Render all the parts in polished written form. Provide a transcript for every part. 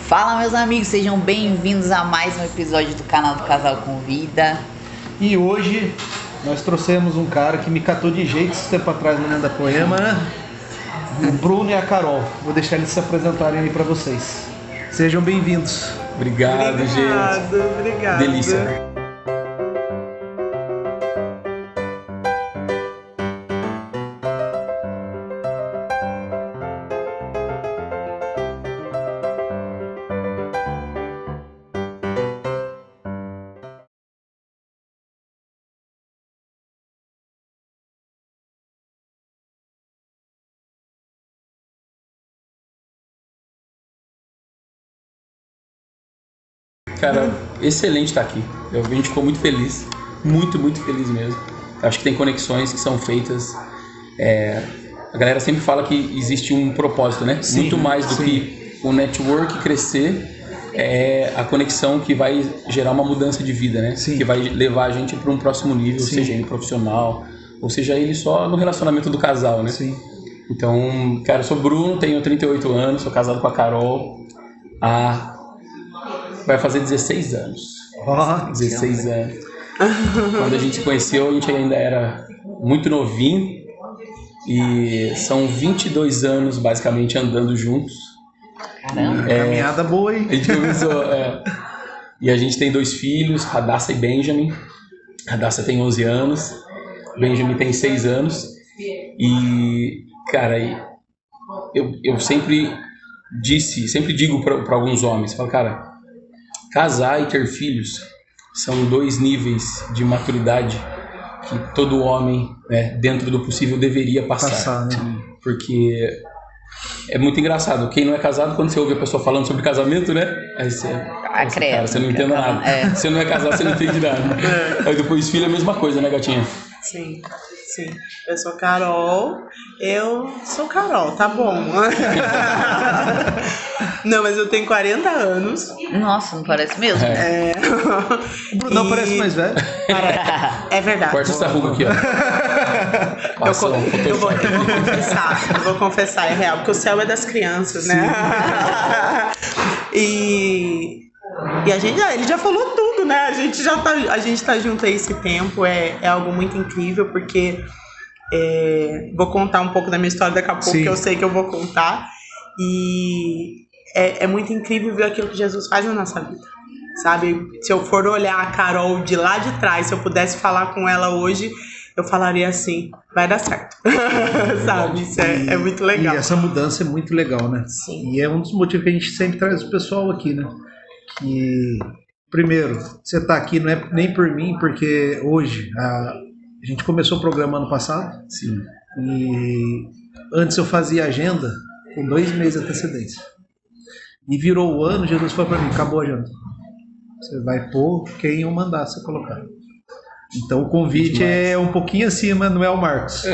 Fala, meus amigos, sejam bem-vindos a mais um episódio do canal do Casal Convida. E hoje nós trouxemos um cara que me catou de jeito esse tempo atrás no Lenda Poema, né? O Bruno e a Carol. Vou deixar eles se apresentarem aí pra vocês. Sejam bem-vindos. Obrigado, gente. Obrigado. Delícia. Cara, excelente estar aqui. A gente ficou muito feliz, muito feliz mesmo. Acho que tem conexões que são feitas. A galera sempre fala que existe um propósito, né? Sim, muito mais do que o network crescer, é a conexão que vai gerar uma mudança de vida, né? Sim. Que vai levar a gente para um próximo nível, Sim. seja ele profissional, ou seja ele só no relacionamento do casal, né? Sim. Então, cara, eu sou Bruno, tenho 38 anos, sou casado com a Carol vai fazer 16 anos. 16 anos. Quando a gente se conheceu, a gente ainda era muito novinho. E são 22 anos, basicamente, andando juntos. Caramba. Caminhada boa, hein? A gente começou... E a gente tem 2 filhos, Radassa e Benjamin. Radassa tem 11 anos. Benjamin tem 6 anos. E, cara, eu sempre digo para alguns homens, falo, cara, casar e ter filhos são 2 níveis de maturidade que todo homem, né, dentro do possível, deveria passar. Né? Porque é muito engraçado. Quem não é casado, quando você ouve a pessoa falando sobre casamento, né? Aí você... cara, você não entende nada. Você não é casado, você não entende nada. Aí depois filho é a mesma coisa, né, gatinha? Sim. Eu sou Carol. Tá bom. Não, mas eu tenho 40 anos. Nossa, não parece mesmo? O Brunão parece mais velho. É verdade. Corta essa ruga aqui, ó. Eu vou confessar, é real, porque o céu é das crianças, né? E ele já falou tudo, né? A gente tá junto aí esse tempo, é algo muito incrível, porque vou contar um pouco da minha história daqui a pouco, que eu sei que eu vou contar. E é muito incrível ver aquilo que Jesus faz na nossa vida, sabe? Se eu for olhar a Carol de lá de trás, se eu pudesse falar com ela hoje, eu falaria assim, vai dar certo. Sabe? Isso é muito legal. E essa mudança é muito legal, né? Sim. E é um dos motivos que a gente sempre traz o pessoal aqui, né? Que, primeiro, você tá aqui não é nem por mim, porque hoje a gente começou o programa ano passado. Sim. E antes eu fazia agenda com 2 meses de antecedência. E virou o ano, Jesus falou para mim, acabou a agenda. Você vai pôr quem eu mandar você colocar. Então o convite é um pouquinho acima, não é o Marcos.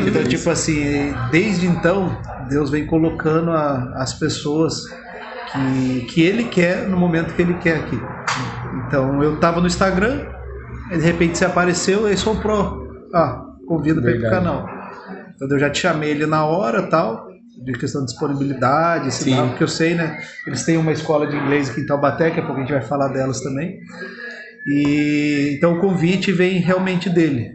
Então, tipo assim, desde então, Deus vem colocando as pessoas que Ele quer no momento que Ele quer aqui. Então eu tava no Instagram, de repente você apareceu e soprou. Convida para ir pro canal. Então eu já te chamei ele na hora, tal, de questão de disponibilidade, porque eu sei, né? Eles têm uma escola de inglês aqui em Taubaté, daqui a pouco a gente vai falar delas também. E então o convite vem realmente dele.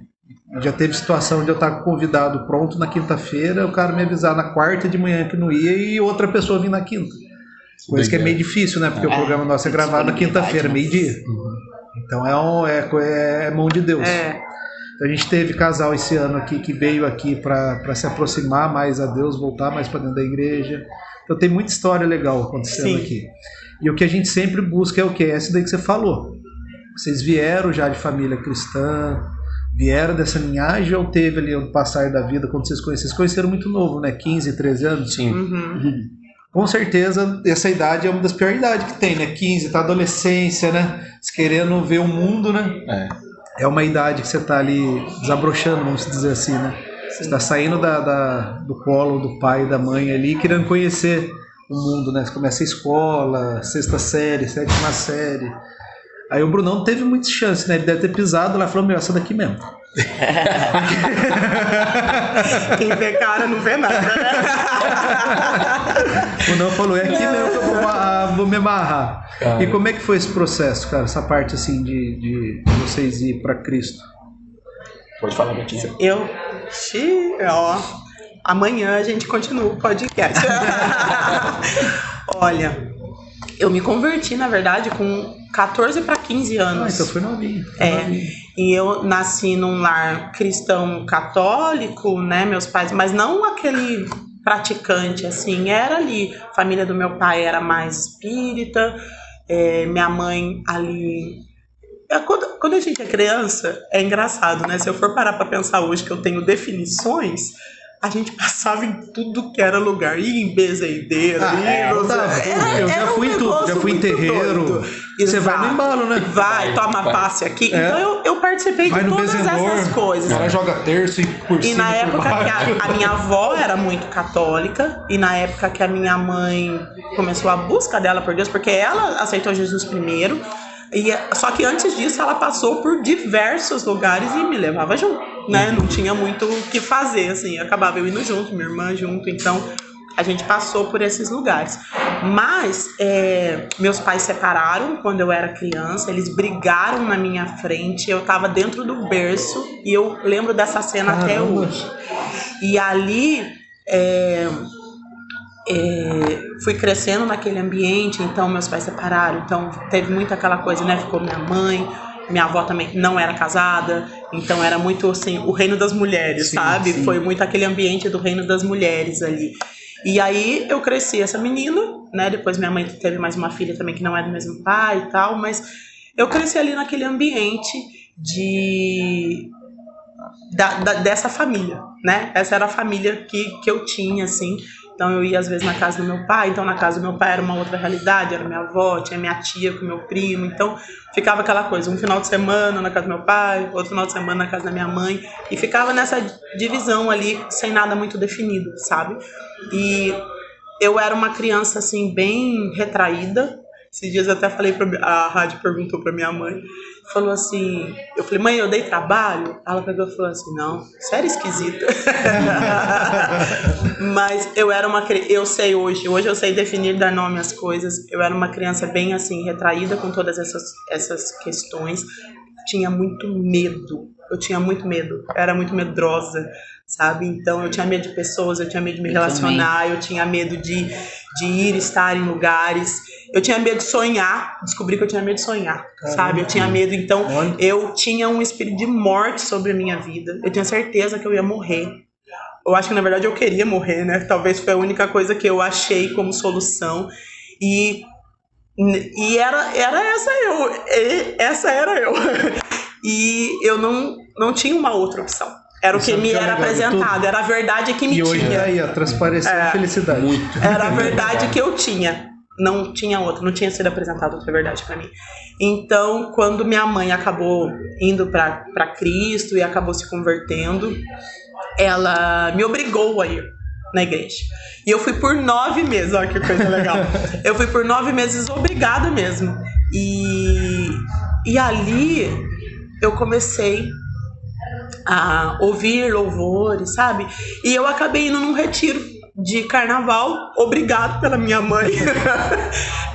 Já teve situação de eu estar com o convidado pronto na quinta-feira, o cara me avisar na quarta de manhã que não ia e outra pessoa vir na quinta. Coisa que é meio difícil, né? Porque o programa nosso é gravado na quinta-feira, meio-dia. Então é mão de Deus. Então, a gente teve casal esse ano aqui que veio aqui para se aproximar mais a Deus, voltar mais para dentro da igreja. Então tem muita história legal acontecendo aqui. E o que a gente sempre busca é o quê? É essa daí que você falou. Vocês vieram já de família cristã, vieram dessa linhagem ou teve ali o passar da vida quando vocês conheceram muito novo, né? 15, 13 anos? Sim. Com certeza, essa idade é uma das piores idades que tem, né? 15, tá adolescência, né? Querendo ver o mundo, né? É uma idade que você tá ali desabrochando, vamos dizer assim, né? Você tá saindo do colo do pai e da mãe ali, querendo conhecer o mundo, né? Você começa a escola, 6ª série, 7ª série. Aí o Brunão não teve muita chance, né? Ele deve ter pisado lá e falou, essa daqui mesmo. Quem vê cara não vê nada, né? O não falou, é aqui mesmo que eu vou me amarrar. E como é que foi esse processo, cara? Essa parte assim de vocês ir para Cristo? Pode falar, Betinha. Amanhã a gente continua o podcast. Olha, eu me converti, na verdade, com 14 para 15 anos. Então foi novinho. E eu nasci num lar cristão católico, né, meus pais, mas não aquele praticante, assim, era ali. A família do meu pai era mais espírita, minha mãe ali... Quando a gente é criança, é engraçado, né? Se eu for parar pra pensar hoje que eu tenho definições, a gente passava em tudo que era lugar. Ia em bezeideira, eu já fui em tudo, já fui em terreiro. Você vai no embalo, né? Vai, toma passe aqui. Então eu participei de todas essas coisas. O cara joga terço e por cima. E na época que a minha avó era muito católica, e na época que a minha mãe começou a busca dela por Deus, porque ela aceitou Jesus primeiro. Só que antes disso ela passou por diversos lugares e me levava junto, né? Não tinha muito o que fazer, assim, acabava eu indo junto, minha irmã junto, então a gente passou por esses lugares. Mas meus pais separaram quando eu era criança, eles brigaram na minha frente, eu tava dentro do berço e eu lembro dessa cena até hoje. E ali... fui crescendo naquele ambiente, então meus pais separaram, então teve muito aquela coisa, né? Ficou minha mãe, minha avó também não era casada, então era muito assim, o reino das mulheres, sabe? Sim. Foi muito aquele ambiente do reino das mulheres ali. E aí eu cresci essa menina, né? Depois minha mãe teve mais uma filha também que não é do mesmo pai e tal, mas eu cresci ali naquele ambiente dessa família, né? Essa era a família que eu tinha, assim. Então eu ia às vezes na casa do meu pai, então na casa do meu pai era uma outra realidade, era minha avó, tinha minha tia com meu primo, então ficava aquela coisa, um final de semana na casa do meu pai, outro final de semana na casa da minha mãe, e ficava nessa divisão ali, sem nada muito definido, sabe? E eu era uma criança assim, bem retraída. Esses dias eu até falei, a Rádio perguntou pra minha mãe, falou assim, eu falei, mãe, eu dei trabalho? Ela pegou e falou assim, não, você era esquisita. Mas eu sei hoje eu sei definir, dar nome às coisas, eu era uma criança bem assim, retraída com todas essas questões, tinha muito medo, eu era muito medrosa, sabe? Então eu tinha medo de pessoas, eu tinha medo de me relacionar, eu tinha medo de ir estar em lugares, eu tinha medo de sonhar, descobri que eu tinha medo de sonhar, sabe? Eu tinha medo, então eu tinha um espírito de morte sobre a minha vida, eu tinha certeza que eu ia morrer. Eu acho que na verdade eu queria morrer, né? Talvez foi a única coisa que eu achei como solução. E essa era eu. E eu não tinha uma outra opção. Era o que me era apresentado, era a verdade que me tinha. E hoje aí, transpareceu a felicidade. Era a verdade que eu tinha. Não tinha outra, não tinha sido apresentada outra verdade pra mim. Então, quando minha mãe acabou indo pra Cristo e acabou se convertendo, ela me obrigou a ir na igreja. E eu fui por 9 meses, olha que coisa legal. Eu fui por 9 meses obrigada mesmo. E ali eu comecei a ouvir louvores, sabe? E eu acabei indo num retiro de carnaval, obrigado pela minha mãe,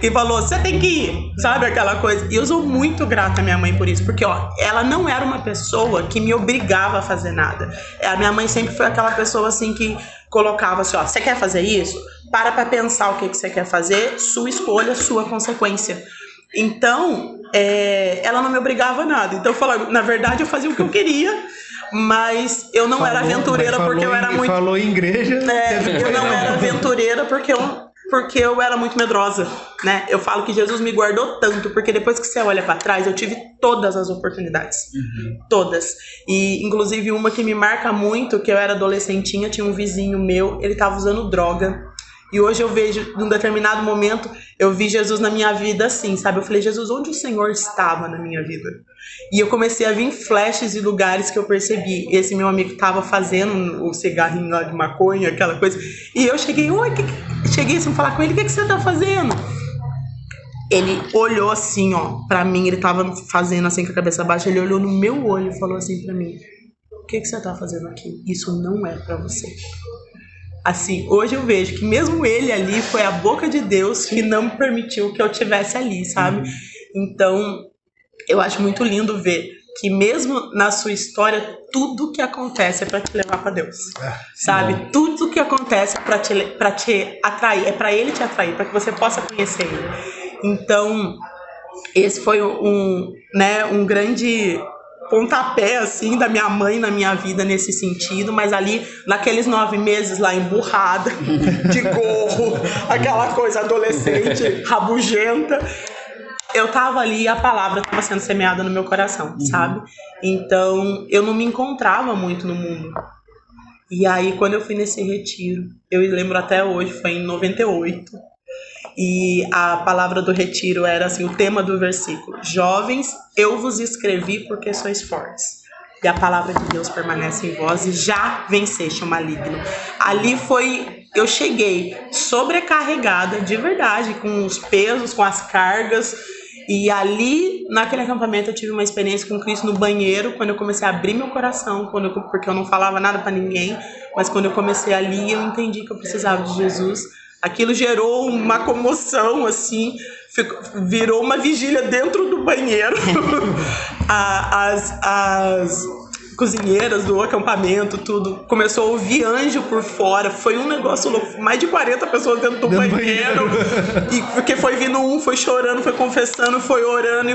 que falou, você tem que ir, sabe, aquela coisa. E eu sou muito grata à minha mãe por isso, porque ela não era uma pessoa que me obrigava a fazer nada. A minha mãe sempre foi aquela pessoa assim que colocava assim, você quer fazer isso? Para pensar o que você quer fazer, sua escolha, sua consequência. Então, ela não me obrigava a nada. Então, na verdade, eu fazia o que eu queria, mas eu não era aventureira porque eu era muito... Falou em igreja... eu não era aventureira porque eu era muito medrosa, né? Eu falo que Jesus me guardou tanto, porque depois que você olha pra trás, eu tive todas as oportunidades. Todas. E, inclusive, uma que me marca muito, que eu era adolescentinha, tinha um vizinho meu, ele tava usando droga. E hoje eu vejo, num determinado momento, eu vi Jesus na minha vida assim, sabe? Eu falei, Jesus, onde o Senhor estava na minha vida? E eu comecei a vir flashes de lugares que eu percebi. Esse meu amigo estava fazendo o cigarrinho lá de maconha, aquela coisa. E eu cheguei, cheguei assim, falar com ele, o que você tá fazendo? Ele olhou assim, pra mim, ele tava fazendo assim com a cabeça baixa, ele olhou no meu olho e falou assim pra mim, o que você tá fazendo aqui? Isso não é pra você. Assim, hoje eu vejo que mesmo ele ali foi a boca de Deus que não me permitiu que eu estivesse ali, sabe? Então, eu acho muito lindo ver que mesmo na sua história, tudo que acontece é pra te levar pra Deus, sabe? Tudo que acontece é pra te atrair, é pra ele te atrair, pra que você possa conhecer ele. Então, esse foi um grande pontapé, assim, da minha mãe na minha vida nesse sentido, mas ali, naqueles 9 meses lá, emburrada, de gorro, aquela coisa adolescente, rabugenta, eu tava ali e a palavra tava sendo semeada no meu coração, sabe? Então, eu não me encontrava muito no mundo. E aí, quando eu fui nesse retiro, eu lembro até hoje, foi em 98, e a palavra do retiro era assim, o tema do versículo: jovens, eu vos escrevi porque sois fortes, e a palavra de Deus permanece em vós e já venceste o maligno. Ali eu cheguei sobrecarregada, de verdade, com os pesos, com as cargas, e ali, naquele acampamento, eu tive uma experiência com Cristo no banheiro, quando eu comecei a abrir meu coração, porque eu não falava nada pra ninguém, mas quando eu comecei ali, eu entendi que eu precisava de Jesus. Aquilo gerou uma comoção, assim, virou uma vigília dentro do banheiro. As cozinheiras do acampamento, tudo, começou a ouvir anjo por fora. Foi um negócio louco, mais de 40 pessoas dentro do banheiro. E porque foi vindo foi chorando, foi confessando, foi orando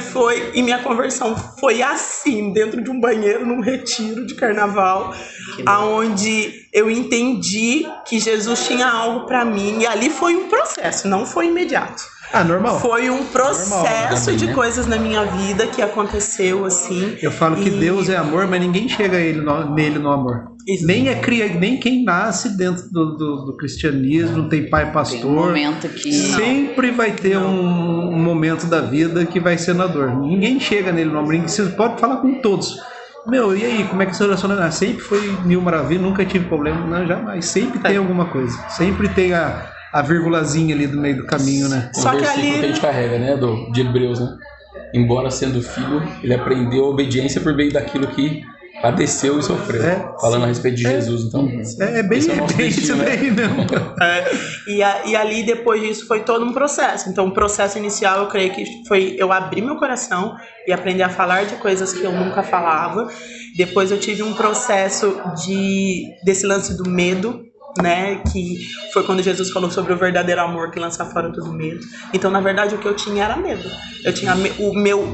e minha conversão foi assim, dentro de um banheiro, num retiro de carnaval, aonde eu entendi que Jesus tinha algo pra mim, e ali foi um processo, não foi imediato. Normal. Foi um processo de coisas na minha vida que aconteceu, assim. Eu falo que Deus é amor, mas ninguém chega nele no amor. Isso. Nem quem nasce dentro do cristianismo, não tem pai pastor. Tem um momento que... Sempre vai ter um momento da vida que vai ser na dor. Ninguém chega nele no amor. Você pode falar com todos. E aí, como é que você relaciona? Sempre foi mil maravilhas, nunca tive problema. Não, jamais. Sempre tem alguma coisa. Sempre tem a vírgulazinha ali do meio do caminho, né? Só que ali... que a gente carrega, né, de Hebreus, né? Embora sendo filho, ele aprendeu a obediência por meio daquilo que padeceu e sofreu. Falando a respeito de Jesus, então. Bem isso daí, não. E ali, depois disso, foi todo um processo. Então, o processo inicial, eu creio que foi eu abrir meu coração e aprender a falar de coisas que eu nunca falava. Depois eu tive um processo desse lance do medo, né, que foi quando Jesus falou sobre o verdadeiro amor que lança fora todo medo. Então, na verdade, o que eu tinha era medo. Eu tinha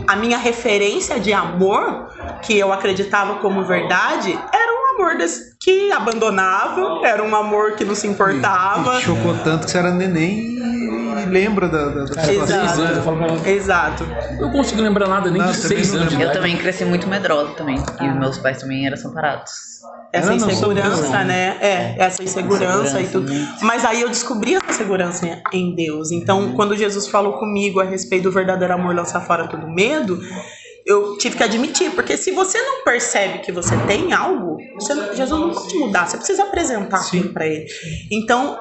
a minha referência de amor, que eu acreditava como verdade, era um amor que abandonava, era um amor que não se importava. E chocou tanto que você era neném e lembra da situação. Exato. Eu não consigo lembrar nada nem de 6 anos. Eu também cresci muito medrosa também. E meus pais também eram separados. Essa insegurança, né? Essa insegurança e tudo. Né? Mas aí eu descobri essa segurança em Deus. Então, quando Jesus falou comigo a respeito do verdadeiro amor lançar fora todo medo, eu tive que admitir. Porque se você não percebe que você tem algo, Jesus não pode mudar. Você precisa apresentar aquilo pra ele. Então,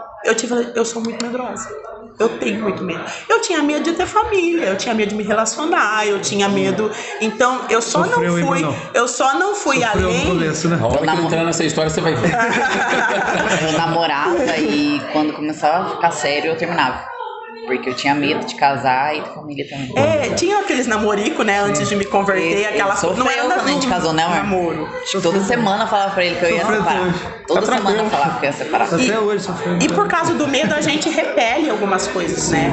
eu sou muito medrosa. Eu tenho muito medo. Eu tinha medo de ter família, eu tinha medo de me relacionar, eu tinha medo. Então, eu só não fui além. Começo, né? A hora que eu entrar nessa história, você vai ver. Eu namorava e quando começava a ficar sério, eu terminava. Porque eu tinha medo de casar e de família também. Tinha aqueles namorico, né? Antes de me converter, aquela coisa. Não era quando a gente casou, né, amor? Namoro. Toda semana eu falava pra ele que eu ia separar. Toda semana eu falava que eu ia separar. Até hoje sofrendo. E por causa do medo, a gente repele algumas coisas, né?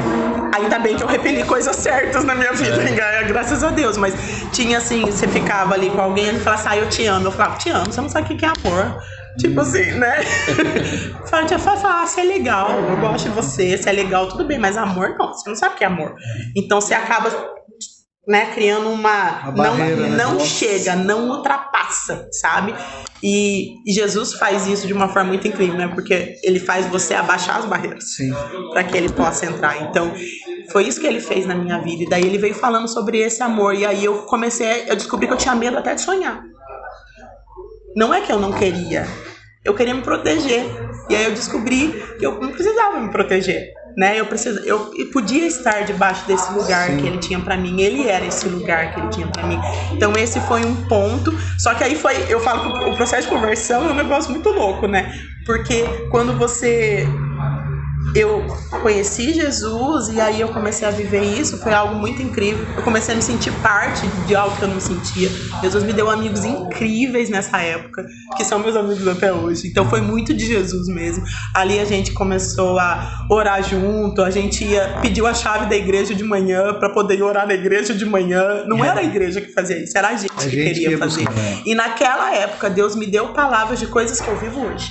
Ainda bem que eu repeli coisas certas na minha vida, graças a Deus. Mas tinha assim, você ficava ali com alguém e ele falava, eu te amo. Eu falava, te amo, você não sabe o que é amor. Tipo assim, né? Fala, você é legal, eu gosto de você, você é legal, tudo bem, mas amor não, você não sabe o que é amor. Então você acaba, né, criando uma barreira, não chega, não ultrapassa, sabe? E Jesus faz isso de uma forma muito incrível, né? Porque ele faz você abaixar as barreiras para que ele possa entrar. Então, foi isso que ele fez na minha vida. E daí ele veio falando sobre esse amor. E aí eu descobri que eu tinha medo até de sonhar. Não é que eu não queria, eu queria me proteger. E aí eu descobri que eu não precisava me proteger. né? Eu podia estar debaixo desse lugar que ele tinha pra mim. Ele era esse lugar que ele tinha pra mim. Então esse foi um ponto. Só que aí eu falo que o processo de conversão é um negócio muito louco, né? Porque quando eu conheci Jesus e aí eu comecei a viver isso, foi algo muito incrível. Eu comecei a me sentir parte de algo que eu não sentia. Jesus me deu amigos incríveis nessa época, que são meus amigos até hoje. Então foi muito de Jesus mesmo. Ali a gente começou a orar junto, a gente pediu a chave da igreja de manhã para poder ir orar na igreja de manhã. Não era a igreja que fazia isso, era a gente que queria fazer. E naquela época Deus me deu palavras de coisas que eu vivo hoje.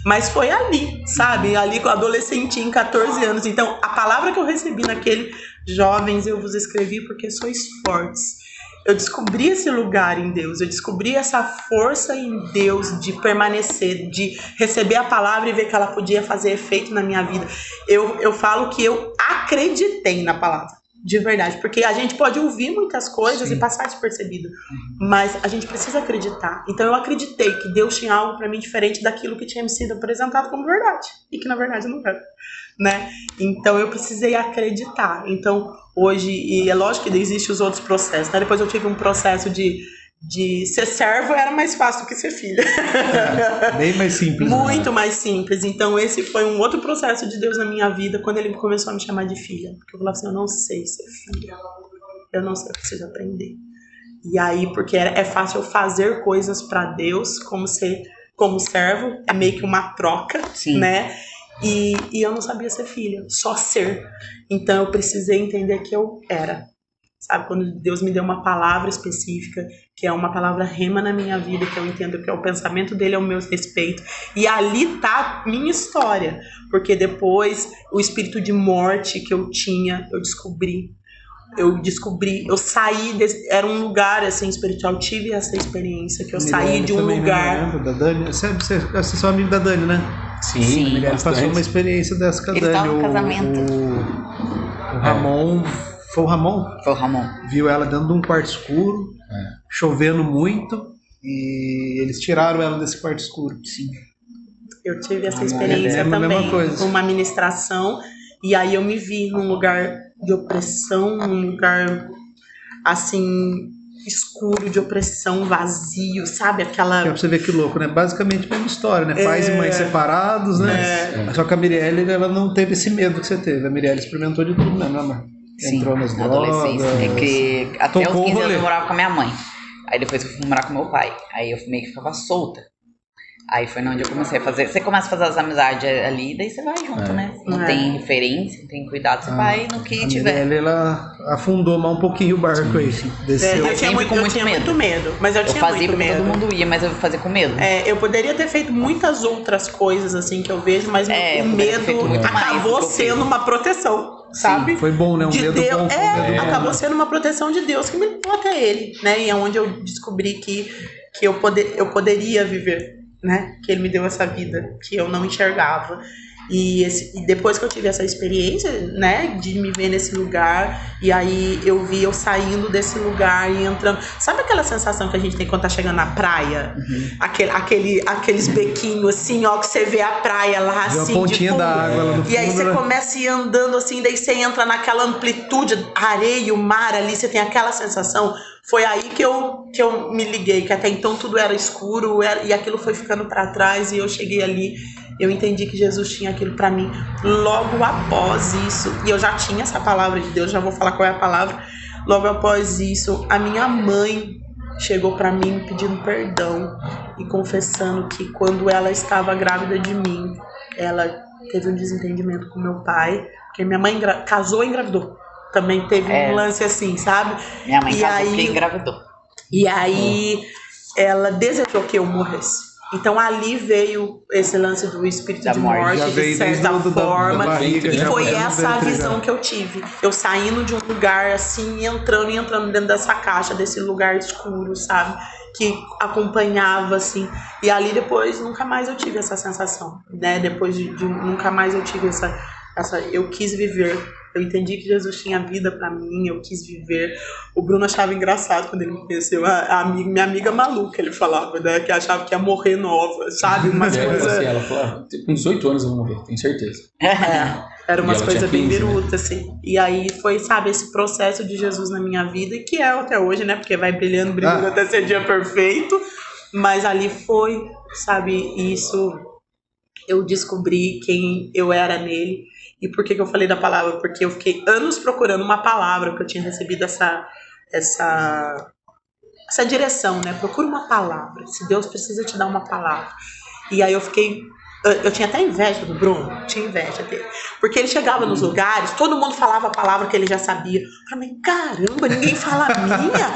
Mas foi ali, sabe? Ali com adolescentinho, 14 anos. Então, a palavra que eu recebi naquele jovens, eu vos escrevi porque sois fortes. Eu descobri esse lugar em Deus. Eu descobri essa força em Deus de permanecer, de receber a palavra e ver que ela podia fazer efeito na minha vida. Eu falo que eu acreditei na palavra. De verdade, porque a gente pode ouvir muitas coisas e passar despercebido, mas a gente precisa acreditar. Então eu acreditei que Deus tinha algo para mim diferente daquilo que tinha me sido apresentado como verdade, e que na verdade não era, né? Então eu precisei acreditar. Então hoje, e é lógico que existem os outros processos, né? Depois eu tive um processo de ser servo, era mais fácil do que ser filha. Bem mais simples. Muito mais simples. Então esse foi um outro processo de Deus na minha vida, quando ele começou a me chamar de filha. Porque eu falava assim, eu não sei ser filha. Eu não sei, eu preciso aprender. E aí, porque é fácil eu fazer coisas para Deus, como servo, é meio que uma troca, né? E eu não sabia ser filha, só ser. Então eu precisei entender que eu era. Sabe, quando Deus me deu uma palavra específica, que é uma palavra rema na minha vida, que eu entendo que é o pensamento dele ao meu respeito. E ali tá minha história. Porque depois, o espírito de morte que eu tinha, eu descobri, eu saí, era um lugar assim espiritual, tive essa experiência, que eu saí de um lugar... Da Dani, vocês são amigo da Dani, né? Sim. Ele passou uma experiência dessa com a Dani. Ele tava no casamento. O Ramon... Foi o Ramon? Foi o Ramon. Viu ela dentro de um quarto escuro, chovendo muito, e eles tiraram ela desse quarto escuro. Sim. Eu tive essa experiência também, uma ministração, e aí eu me vi num lugar de opressão, num lugar, assim, escuro, de opressão, vazio, sabe? Aquela... Pra você ver que louco, né? Basicamente a mesma história, né? Pais e mães separados, né? Só que a Mirelle, ela não teve esse medo que você teve. A Mirelle experimentou de tudo mesmo, né, amor? Entrou nas adolescência. É que até os 15 anos eu morava com a minha mãe. Aí depois eu fui morar com meu pai. Aí eu meio que ficava solta. Aí foi onde eu comecei a fazer. Você começa a fazer as amizades ali, daí você vai junto, né? Não tem referência, não tem cuidado, você vai no que tiver. Ela afundou mais um pouquinho o barco aí. Desceu. Eu tinha muito medo. Mas eu tinha fazia muito porque medo. Todo mundo ia, mas eu fazia com medo. Eu poderia ter feito muitas outras coisas assim que eu vejo, mas o medo acabou sendo uma proteção. Sabe? Sim, foi bom, né? Um de medo Deus, bom. acabou sendo uma proteção de Deus que me levou até ele, né? E é onde eu descobri que eu poderia viver, né? Que ele me deu essa vida que eu não enxergava. E depois que eu tive essa experiência, né, de me ver nesse lugar, e aí eu vi eu saindo desse lugar e entrando. Sabe aquela sensação que a gente tem quando tá chegando na praia? Aqueles bequinhos assim, ó, que você vê a praia lá, assim, a pontinha da água lá no fundo, e aí você começa a ir andando assim, daí você entra naquela amplitude, areia, o mar ali, você tem aquela sensação. Foi aí que eu me liguei, que até então tudo era escuro, e aquilo foi ficando para trás, e eu cheguei ali. Eu entendi que Jesus tinha aquilo para mim logo após isso. E eu já tinha essa palavra de Deus, já vou falar qual é a palavra. Logo após isso, a minha mãe chegou para mim pedindo perdão e confessando que quando ela estava grávida de mim, ela teve um desentendimento com meu pai, porque minha mãe casou e engravidou. Também teve um lance assim, sabe? Minha mãe casou e engravidou. E aí ela desejou que eu morresse. Então ali veio esse lance do espírito de morte, de certa forma, e foi essa a visão que eu tive. Eu saindo de um lugar assim, entrando dentro dessa caixa, desse lugar escuro, sabe? Que acompanhava assim. E ali depois nunca mais eu tive essa sensação, né? Depois de nunca mais eu tive essa eu quis viver. Eu entendi que Jesus tinha vida pra mim, eu quis viver. O Bruno achava engraçado quando ele me conheceu. Minha amiga maluca, ele falava, né? Que achava que ia morrer nova, sabe? Umas coisas... Assim, ela falou, com 18 anos eu vou morrer, tenho certeza. Era umas ela coisas tinha bem 15, né? biruta, assim. E aí foi, sabe, esse processo de Jesus na minha vida, que é até hoje, né? Porque vai brilhando, brilhando até ser dia perfeito. Mas ali foi, sabe, isso. Eu descobri quem eu era nele. E por que eu falei da palavra? Porque eu fiquei anos procurando uma palavra, que eu tinha recebido essa direção, né? Procura uma palavra. Se Deus precisa te dar uma palavra. E aí eu tinha até inveja do Bruno, tinha inveja dele. Porque ele chegava nos lugares, todo mundo falava a palavra que ele já sabia. Eu falei, caramba, ninguém fala a minha.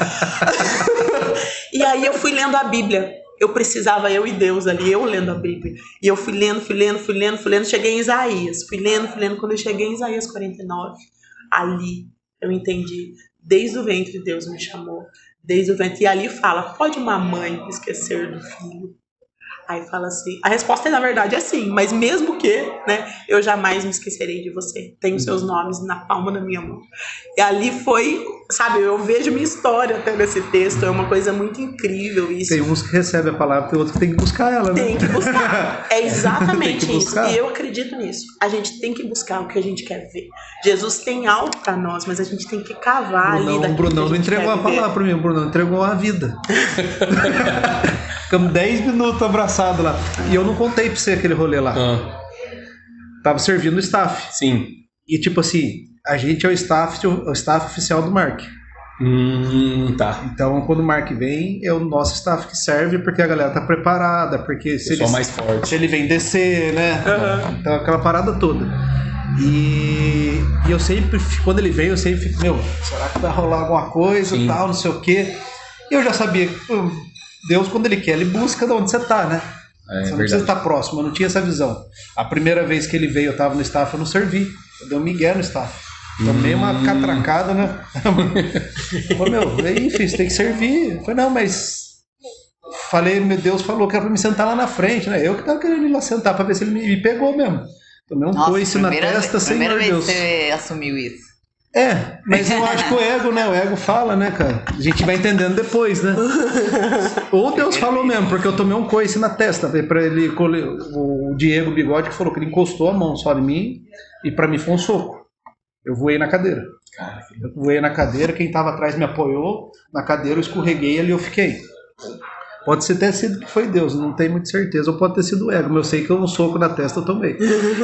E aí eu fui lendo a Bíblia. Eu precisava, eu e Deus ali, eu lendo a Bíblia. E eu fui lendo, cheguei em Isaías. Fui lendo. Quando eu cheguei em Isaías 49, ali eu entendi. Desde o ventre Deus me chamou. Desde o ventre. E ali fala, pode uma mãe esquecer do filho? Aí fala assim, a resposta na verdade é sim, mas mesmo que, né, eu jamais me esquecerei de você. Tenho seus nomes na palma da minha mão. E ali foi, sabe, eu vejo minha história até nesse texto, é uma coisa muito incrível isso. Tem uns que recebem a palavra, tem outros que tem que buscar ela, né? Tem que buscar, é exatamente Tem que isso. buscar. E eu acredito nisso. A gente tem que buscar o que a gente quer ver. Jesus tem algo pra nós, mas a gente tem que cavar ali daquilo que a gente quer viver. O Brunão não entregou a palavra pra mim, o Brunão entregou a vida. Ficamos 10 minutos abraçados lá. E eu não contei pra você aquele rolê lá. Tava servindo o staff. Sim. E tipo assim, a gente é o staff oficial do Mark. Tá. Então quando o Mark vem, é o nosso staff que serve, porque a galera tá preparada, porque se ele, mais forte. se ele vem descer, né? Então aquela parada toda. E eu sempre, quando ele vem, eu sempre fico, será que vai rolar alguma coisa e tal, não sei o quê. E eu já sabia que Deus, quando ele quer, ele busca de onde você tá, né? Você não precisa estar próximo, eu não tinha essa visão. A primeira vez que ele veio, eu tava no staff, eu não servi. Eu dei um migué no staff. Tomei uma catracada, né? Falei, aí, filho, você tem que servir. Eu falei, não, mas... Falei, meu Deus falou que era pra me sentar lá na frente, né? Eu que tava querendo ir lá sentar pra ver se ele me pegou mesmo. Tomei um coice na testa, Senhor Deus. Primeira vez que você assumiu isso. Mas eu acho que o ego, né? O ego fala, né, cara? A gente vai entendendo depois, né? Ou Deus falou mesmo, porque eu tomei um coice na testa. Pra ele, o Diego Bigode que falou que ele encostou a mão só em mim e pra mim foi um soco. Eu voei na cadeira. Eu voei na cadeira, quem tava atrás me apoiou. Na cadeira eu escorreguei e ali eu fiquei. Pode ter sido que foi Deus, não tenho muita certeza. Ou pode ter sido o ego, mas eu sei que um soco na testa eu tomei.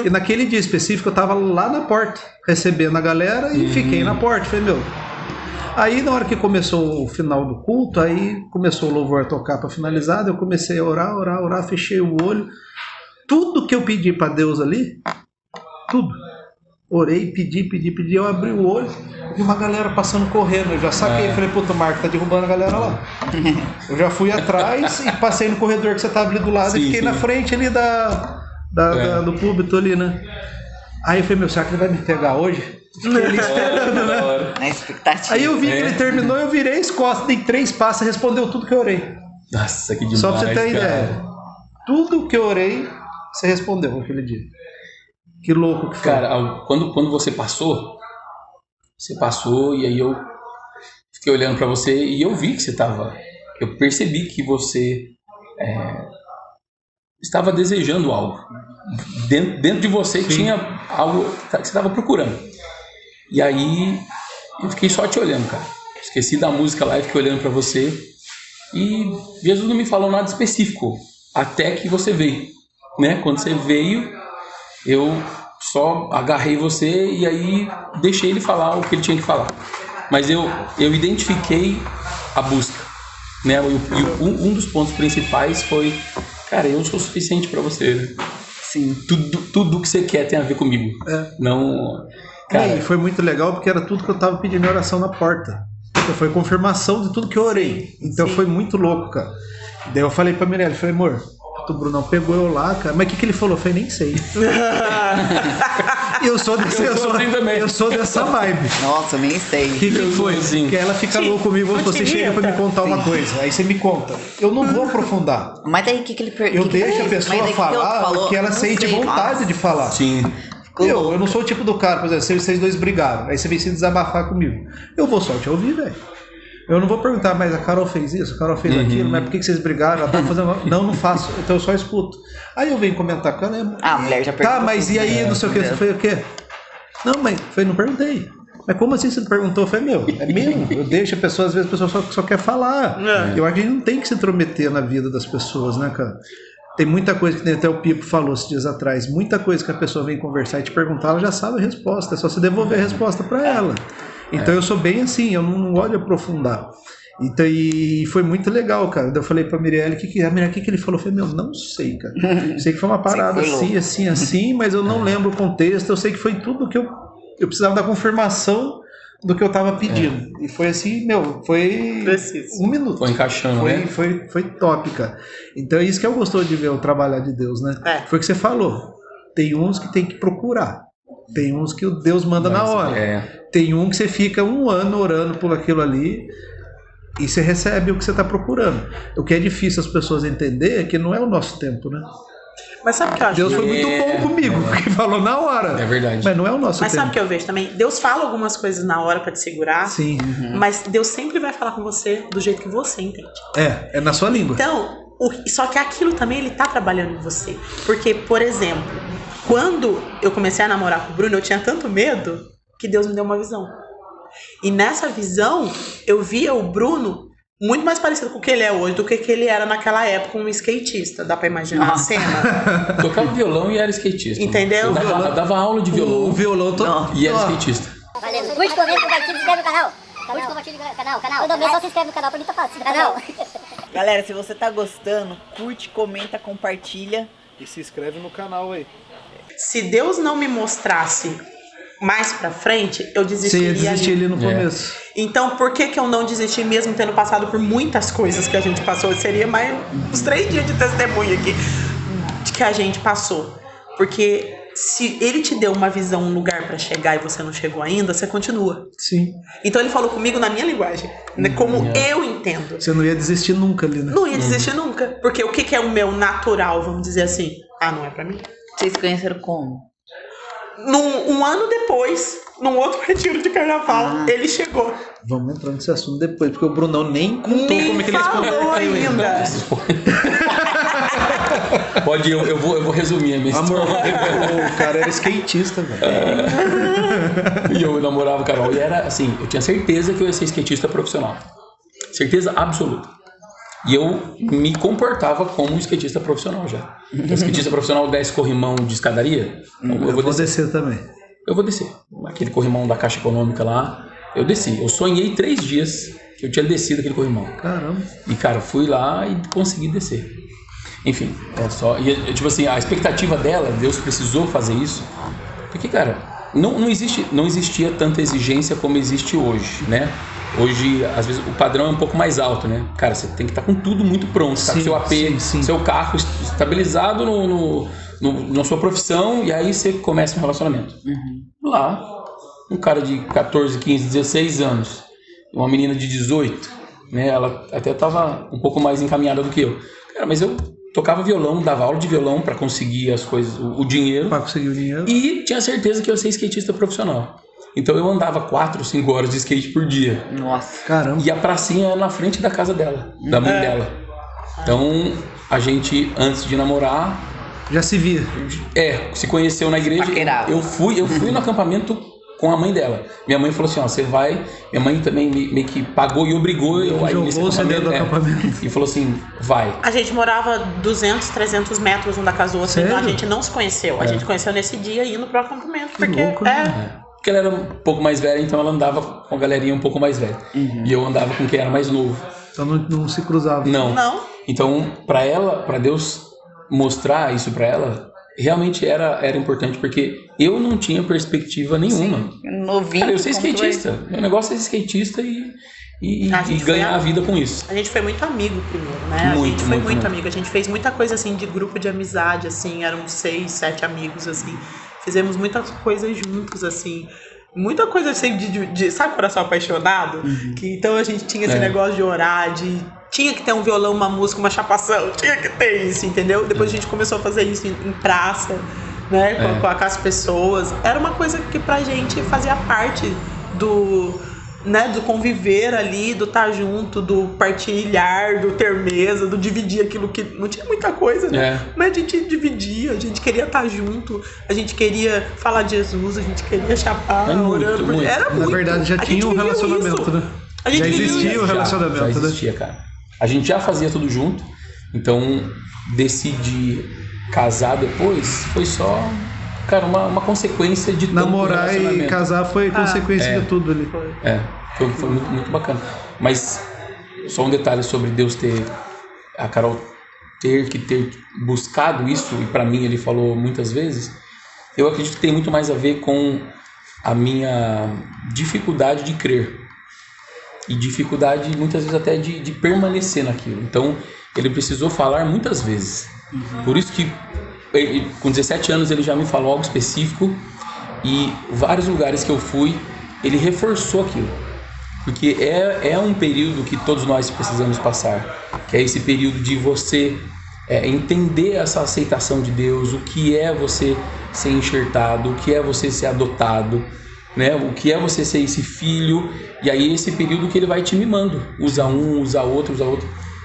E naquele dia específico eu tava lá na porta, recebendo a galera e fiquei na porta. Falei, Aí na hora que começou o final do culto, aí começou o louvor a tocar para finalizar, eu comecei a orar, fechei o olho. Tudo que eu pedi para Deus ali, tudo. Orei, pedi, eu abri o olho, vi uma galera passando correndo, eu já saquei, falei, puta, o Marco tá derrubando a galera lá. Eu já fui atrás e passei no corredor que você tava ali do lado e fiquei na frente ali do púlpito ali, né? Aí eu falei, será que ele vai me pegar hoje? Fiquei ali esperando, né? Na expectativa. Aí eu vi que ele terminou, eu virei as costas, dei 3 passos e respondeu tudo que eu orei. Nossa, que demais, só pra você ter cara. ideia. Tudo que eu orei, você respondeu naquele dia. Que louco que foi. Cara, quando você passou e aí eu fiquei olhando pra você e eu vi que você tava... Eu percebi que você estava desejando algo. Dentro de você tinha algo que você estava procurando. E aí eu fiquei só te olhando, cara. Esqueci da música lá e fiquei olhando pra você. E Jesus não me falou nada específico até que você veio, né? Quando você veio, eu só agarrei você e aí deixei ele falar o que ele tinha que falar. Mas eu identifiquei a busca, né? Um dos pontos principais foi, cara, eu sou suficiente pra você, né? Sim. Tudo que você quer tem a ver comigo. Não... Cara, e foi muito legal porque era tudo que eu tava pedindo em oração na porta. Então foi confirmação de tudo que eu orei. Então foi muito louco, cara. Daí eu falei pra Mirelle, falei, amor, o Brunão pegou eu lá, cara. Mas o que ele falou? Eu falei, nem sei. eu sou dessa vibe. Nossa, eu nem sei. O que foi? Assim. Que ela fica louca comigo, você chega pra me contar uma coisa. Aí você me conta. Eu não vou aprofundar. Mas daí o que ele perguntou? Eu deixo a pessoa falar o que ela sente vontade de falar. Sim. Eu não sou o tipo do cara, por exemplo, se vocês dois brigaram, aí você vem se desabafar comigo. Eu vou só te ouvir, velho. Eu não vou perguntar, mas a Carol fez isso, a Carol fez aquilo, mas por que vocês brigaram? Ela tá fazendo... Não faço, então eu só escuto. Aí eu venho comentar com ela. A mulher já perguntou. Tá, mas e aí, não sei o que, você foi o quê? Não, mas não perguntei. Mas como assim você não perguntou? Eu falei, é meu. Eu deixo a pessoa, às vezes a pessoa só quer falar. Eu acho que a gente não tem que se intrometer na vida das pessoas, né, cara? Tem muita coisa que até o Pipo falou esses dias atrás, muita coisa que a pessoa vem conversar e te perguntar, ela já sabe a resposta, é só você devolver a resposta para ela. Então eu sou bem assim, eu não gosto de aprofundar. Então, e foi muito legal, cara. Daí eu falei pra Mirelle, o que ele falou? Eu falei, não sei, cara. Sei que foi uma parada assim, mas eu não lembro o contexto, eu sei que foi tudo que eu precisava da confirmação do que eu tava pedindo. E foi assim, foi preciso. 1 minuto. Foi encaixando, né? Foi top, cara. Então é isso que eu gostou de ver o trabalhar de Deus, né? Foi o que você falou. Tem uns que tem que procurar. Tem uns que o Deus manda na hora. Tem um que você fica 1 ano orando por aquilo ali e você recebe o que você está procurando. O que é difícil as pessoas entenderem é que não é o nosso tempo, né? Mas sabe o que eu acho? Deus foi muito bom comigo, porque falou na hora. É verdade. Mas não é o nosso tempo. Mas sabe o que eu vejo também? Deus fala algumas coisas na hora pra te segurar. Sim. Mas Deus sempre vai falar com você do jeito que você entende. É na sua língua. Então, só que aquilo também ele tá trabalhando em você. Porque, por exemplo, quando eu comecei a namorar com o Bruno, eu tinha tanto medo que Deus me deu uma visão. E nessa visão, eu via o Bruno muito mais parecido com o que ele é hoje do que ele era naquela época, um skatista. Dá pra imaginar a cena? Tocava violão e era skatista. Entendeu? Eu dava aula de violão. O violão e era skatista. Valeu. Curte, comenta, compartilha, se inscreve no canal. Curte, compartilha no canal. Todo mês só se inscreve no canal, pra mim tá fácil. Canal. Galera, se você tá gostando, curte, comenta, compartilha. E se inscreve no canal aí. Se Deus não me mostrasse mais pra frente, eu desistiria. Você ia desistir ali no começo. Então, por que eu não desisti mesmo tendo passado por muitas coisas que a gente passou? Seria mais uns 3 dias de testemunho aqui de que a gente passou. Porque se ele te deu uma visão, um lugar pra chegar e você não chegou ainda, você continua. Sim. Então ele falou comigo na minha linguagem, né, como eu entendo. Você não ia desistir nunca ali, né? Não ia desistir nunca. Porque o que é o meu natural, vamos dizer assim? Não é pra mim. Vocês conheceram como? Um ano depois, num outro retiro de carnaval, ele chegou. Vamos entrar nesse assunto depois, porque o Brunão nem contou como é que ele falou ainda. Pode ir, eu vou resumir a minha história. O cara era skatista, velho. E eu namorava o Carol. E era assim, eu tinha certeza que eu ia ser skatista profissional. Certeza absoluta. E eu me comportava como um skatista profissional já. O skatista profissional desce corrimão de escadaria. Eu vou descer também. Eu vou descer. Aquele corrimão da Caixa Econômica lá, eu desci. Eu sonhei 3 dias que eu tinha descido aquele corrimão. Caramba. E, cara, eu fui lá e consegui descer. Enfim, é só... E, tipo assim, a expectativa dela, Deus precisou fazer isso. Porque, cara, não existia tanta exigência como existe hoje, né? Hoje, às vezes, o padrão é um pouco mais alto, né? Cara, você tem que estar com tudo muito pronto, tá? Seu AP, seu carro estabilizado na sua profissão, e aí você começa um relacionamento. Lá, um cara de 14, 15, 16 anos, uma menina de 18, né? Ela até estava um pouco mais encaminhada do que eu. Cara, mas eu tocava violão, dava aula de violão para conseguir as coisas, o dinheiro. Para conseguir o dinheiro. E tinha certeza que eu ia ser skatista profissional. Então eu andava 4 ou 5 horas de skate por dia. Nossa. Caramba. E a pracinha era na frente da casa dela, da mãe dela. Então a gente, antes de namorar... Já se via. Se conheceu na igreja. Paquerava. Eu fui no acampamento com a mãe dela. Minha mãe falou assim, você vai... Minha mãe também meio que pagou e obrigou eu a ir nesse acampamento. E falou assim, vai. A gente morava 200, 300 metros um da casa do outro. Sério? Então a gente não se conheceu. A gente conheceu nesse dia indo pro acampamento. Porque louco, né? Porque ela era um pouco mais velha, então ela andava com a galerinha um pouco mais velha. E eu andava com quem era mais novo. Então não se cruzava. Não. Então, para Deus mostrar isso para ela, realmente era importante, porque eu não tinha perspectiva nenhuma. Novinho. Cara, eu sou skatista. Meu negócio é ser skatista e ganhar a vida com isso. A gente foi muito amigo primeiro, né? A gente foi muito amigo. A gente fez muita coisa assim de grupo de amizade, assim, eram 6, 7 amigos, assim. Fizemos muitas coisas juntos, assim. Muita coisa assim de sabe coração apaixonado? Que, então a gente tinha esse negócio de orar, tinha que ter um violão, uma música, uma chapação, tinha que ter isso, entendeu? Depois a gente começou a fazer isso em praça, né? Com as pessoas. Era uma coisa que pra gente fazia parte né, do conviver ali, do estar junto, do partilhar, do ter mesa, do dividir aquilo que não tinha muita coisa, né? Mas a gente dividia, a gente queria estar junto, a gente queria falar de Jesus, a gente queria chapar, orando. Muito. Era muito. Na verdade, já tinha um relacionamento, né? Já existia o relacionamento, já existia, cara. A gente já fazia tudo junto, então decidir casar depois foi só, cara, uma consequência de namorar e casar foi consequência de tudo ali. Foi muito, muito bacana. Mas só um detalhe sobre Deus a Carol ter buscado isso, e pra mim ele falou muitas vezes, eu acredito que tem muito mais a ver com a minha dificuldade de crer. E dificuldade, muitas vezes, até de permanecer naquilo. Então, ele precisou falar muitas vezes. Por isso que, com 17 anos, ele já me falou algo específico. E vários lugares que eu fui, ele reforçou aquilo. Porque é um período que todos nós precisamos passar. Que é esse período de você entender essa aceitação de Deus. O que é você ser enxertado, o que é você ser adotado, né? O que é você ser esse filho. E aí esse período que ele vai te mimando, usa um, usa outro.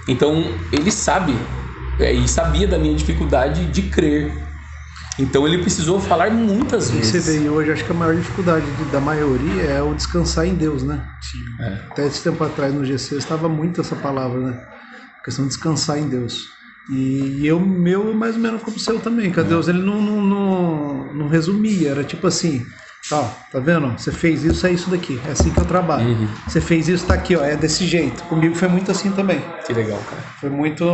Então ele sabe e sabia da minha dificuldade de crer, então ele precisou falar muitas vezes. Você vê, hoje acho que a maior dificuldade da maioria é o descansar em Deus, né? Até esse tempo atrás no GC estava muito essa palavra, né? A questão de descansar em Deus. E meu mais ou menos como o seu também, que Deus ele não resumia, era tipo assim, ó, tá vendo? Você fez isso, é isso daqui, é assim que eu trabalho. Você fez isso, tá aqui, ó, é desse jeito. Comigo foi muito assim também. Que legal, cara. Foi muito,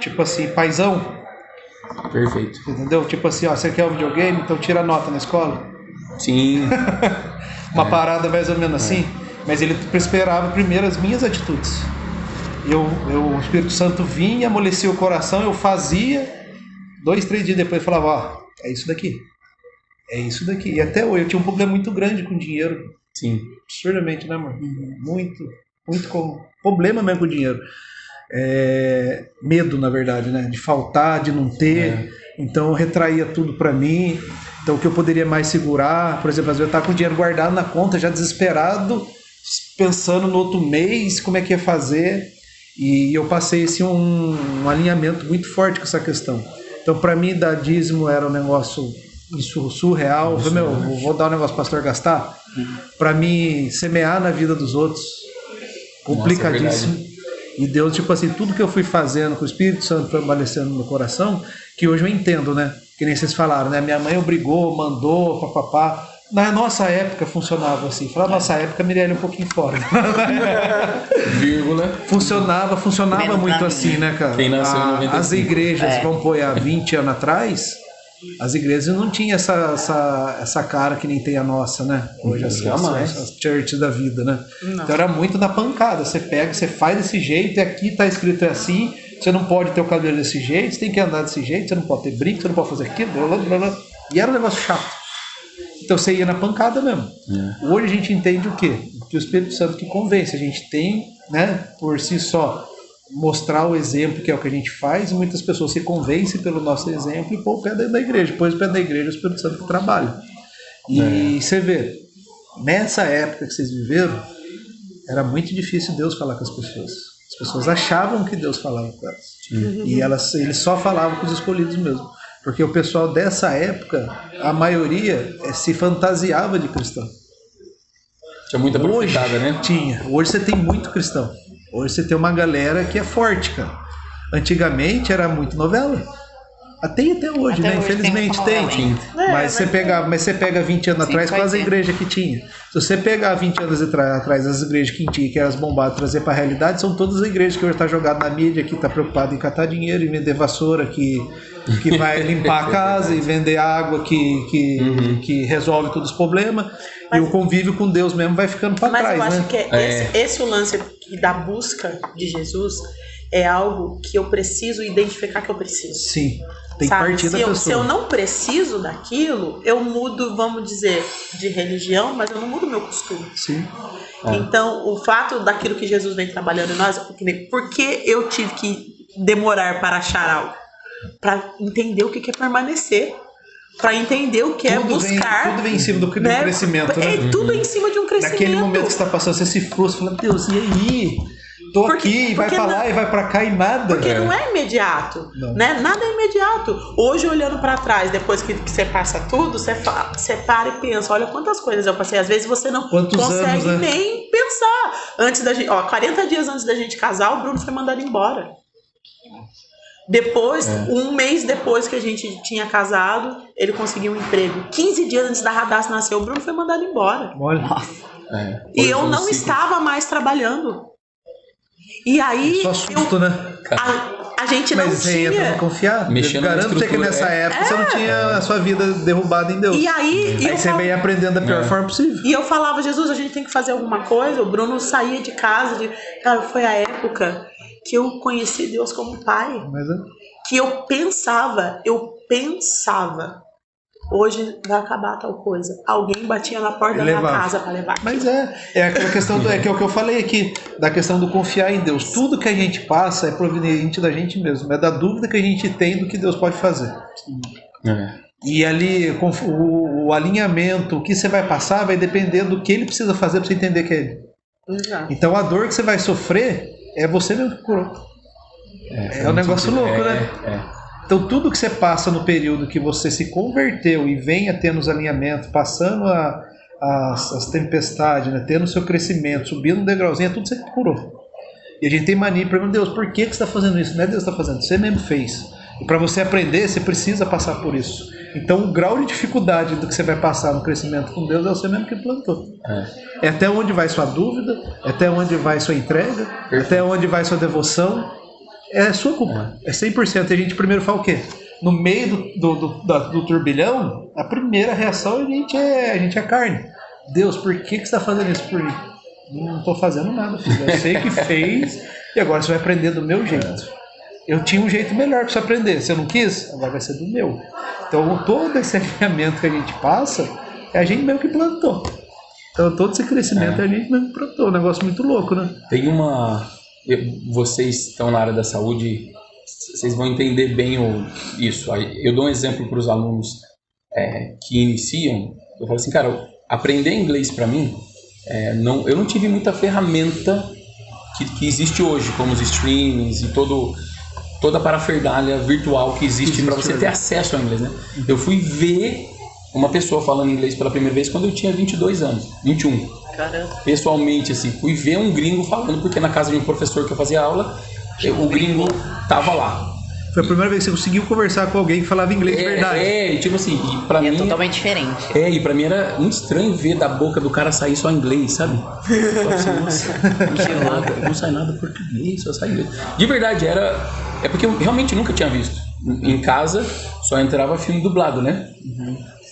tipo assim, paizão. Perfeito. Entendeu? Tipo assim, ó, você quer um videogame, então tira nota na escola. Sim. Uma parada mais ou menos assim. Mas ele esperava primeiro as minhas atitudes. O Espírito Santo vinha, amolecia o coração, eu fazia. 2, 3 dias depois eu falava, ó, é isso daqui. É isso daqui. E até hoje eu tinha um problema muito grande com dinheiro. Sim. Absurdamente, né, amor? Muito com problema mesmo com dinheiro. Medo, na verdade, né? De faltar, de não ter. Então eu retraía tudo pra mim. Então o que eu poderia mais segurar, por exemplo, às vezes eu tava com o dinheiro guardado na conta, já desesperado, pensando no outro mês, como é que ia fazer. E eu passei um alinhamento muito forte com essa questão. Então pra mim dar dízimo era um negócio surreal. Eu falei, vou dar um negócio pro pastor gastar. Pra mim semear na vida dos outros, complicadíssimo. E Deus, tipo assim, tudo que eu fui fazendo com o Espírito Santo permanecendo no meu coração, que hoje eu entendo, né? Que nem vocês falaram, né? Minha mãe obrigou, mandou, papapá. Na nossa época funcionava assim. Falar nossa época, Mirelle um pouquinho fora. Vírgula. Funcionava muito assim, né, cara? Quem nasceu em 95. As igrejas, vamos pôr há 20 anos atrás, as igrejas não tinham essa cara que nem tem a nossa, né? Hoje as churches da vida, né? Não. Então era muito na pancada. Você pega, você faz desse jeito, e aqui tá escrito assim, você não pode ter o cabelo desse jeito, você tem que andar desse jeito, você não pode ter brinco, você não pode fazer aquilo, blá, blá, blá. E era um negócio chato. Então você ia na pancada mesmo. Hoje a gente entende o quê? Que o Espírito Santo que convence. A gente tem, né, por si só, mostrar o exemplo, que é o que a gente faz, e muitas pessoas se convencem pelo nosso exemplo e pôr o pé dentro da igreja. Depois o pé da igreja é o Espírito Santo que trabalha. E você vê, nessa época que vocês viveram, era muito difícil Deus falar com as pessoas. As pessoas achavam que Deus falava com elas. E eles só falavam com os escolhidos mesmo. Porque o pessoal dessa época, a maioria se fantasiava de cristão. Tinha muita profetada, né? Tinha. Hoje você tem muito cristão. Hoje você tem uma galera que é forte, cara. Antigamente era muito novela. Até hoje, né? Infelizmente tem. Mas você pega 20 anos atrás, quase a igreja que tinha. Se você pegar 20 anos atrás as igrejas que tinha, que eram as bombadas, trazer para a realidade, são todas as igrejas que hoje estão jogadas na mídia, que está preocupado em catar dinheiro e vender vassoura, que vai limpar a casa e vender água, que resolve todos os problemas. E o convívio com Deus mesmo vai ficando para trás, né? Mas eu acho que esse o lance da busca de Jesus é algo que eu preciso identificar que eu preciso. Sim. Tem que partir da pessoa. Se eu não preciso daquilo, eu mudo, vamos dizer, de religião, mas eu não mudo meu costume. Sim. Então, o fato daquilo que Jesus vem trabalhando em nós, por que eu tive que demorar para achar algo? Para entender o que é permanecer. para entender o que Tudo é buscar. tudo vem em cima do crescimento, né? É tudo em cima de um crescimento. Naquele momento que você tá passando, você se frustra, fala, Deus, e aí? Tô aqui, vai pra lá e vai pra cá e nada. Porque não é imediato, né? Nada é imediato. Hoje, olhando pra trás, depois que você passa tudo, você para e pensa, olha quantas coisas eu passei. Às vezes você não consegue nem pensar. Antes da gente, 40 dias antes da gente casar, o Bruno foi mandado embora. Depois, um mês depois que a gente tinha casado, ele conseguiu um emprego. 15 dias antes da Radassa nascer, o Bruno foi mandado embora. Olha. E eu não estava mais trabalhando. E aí, só susto, né? A gente não tinha. Entra pra confiar. Garanto que nessa época você não tinha a sua vida derrubada em Deus. E aí você veio aprendendo da pior forma possível. E eu falava, Jesus, a gente tem que fazer alguma coisa. O Bruno saía de casa. Cara, foi a época que eu conheci Deus como pai. Que eu pensava. Hoje vai acabar tal coisa. Alguém batia na porta da minha casa para levar. Mas é aquela questão que é o que eu falei aqui, da questão do confiar em Deus. Tudo que a gente passa é proveniente da gente mesmo, é da dúvida que a gente tem do que Deus pode fazer. E ali o alinhamento, o que você vai passar vai depender do que ele precisa fazer para você entender que é ele. Então a dor que você vai sofrer é você mesmo que curou. É um negócio louco, né? Então tudo que você passa no período que você se converteu e vem a ter nos alinhamentos, passando as tempestades, né, tendo o seu crescimento, subindo um degrauzinho, é tudo você que curou. E a gente tem mania, pergunta, Deus, por que você está fazendo isso? Não é Deus que está fazendo, você mesmo fez. E para você aprender, você precisa passar por isso. Então o grau de dificuldade do que você vai passar no crescimento com Deus é você mesmo que plantou. É até onde vai sua dúvida, é até onde vai sua entrega, é até onde vai sua devoção. É sua culpa, é 100%. E a gente primeiro fala o quê? No meio do turbilhão, a primeira reação a gente é carne. Deus, por que você está fazendo isso por mim? Não estou fazendo nada, filho. Eu sei que fez e agora você vai aprender do meu jeito. Eu tinha um jeito melhor para você aprender. Se eu não quis, agora vai ser do meu. Então todo esse alinhamento que a gente passa é a gente mesmo que plantou. Então todo esse crescimento é a gente mesmo que plantou. Um negócio muito louco, né? Tem vocês estão na área da saúde, vocês vão entender bem isso. Eu dou um exemplo para os alunos que iniciam. Eu falo assim, cara, aprender inglês para mim, eu não tive muita ferramenta que existe hoje, como os streamings e toda a parafernália virtual que existe para você ter acesso ao inglês, né? Eu fui ver uma pessoa falando inglês pela primeira vez quando eu tinha 22 anos, 21. Caramba. Pessoalmente, assim, fui ver um gringo falando, porque na casa de um professor que eu fazia aula, o gringo tava lá. Foi a primeira vez que você conseguiu conversar com alguém que falava inglês de verdade. E tipo assim, e pra mim... É totalmente diferente. E pra mim era muito estranho ver da boca do cara sair só inglês, sabe? Não sai nada português, só sai inglês. De verdade, é porque eu realmente nunca tinha visto. Em casa, só entrava filme dublado, né?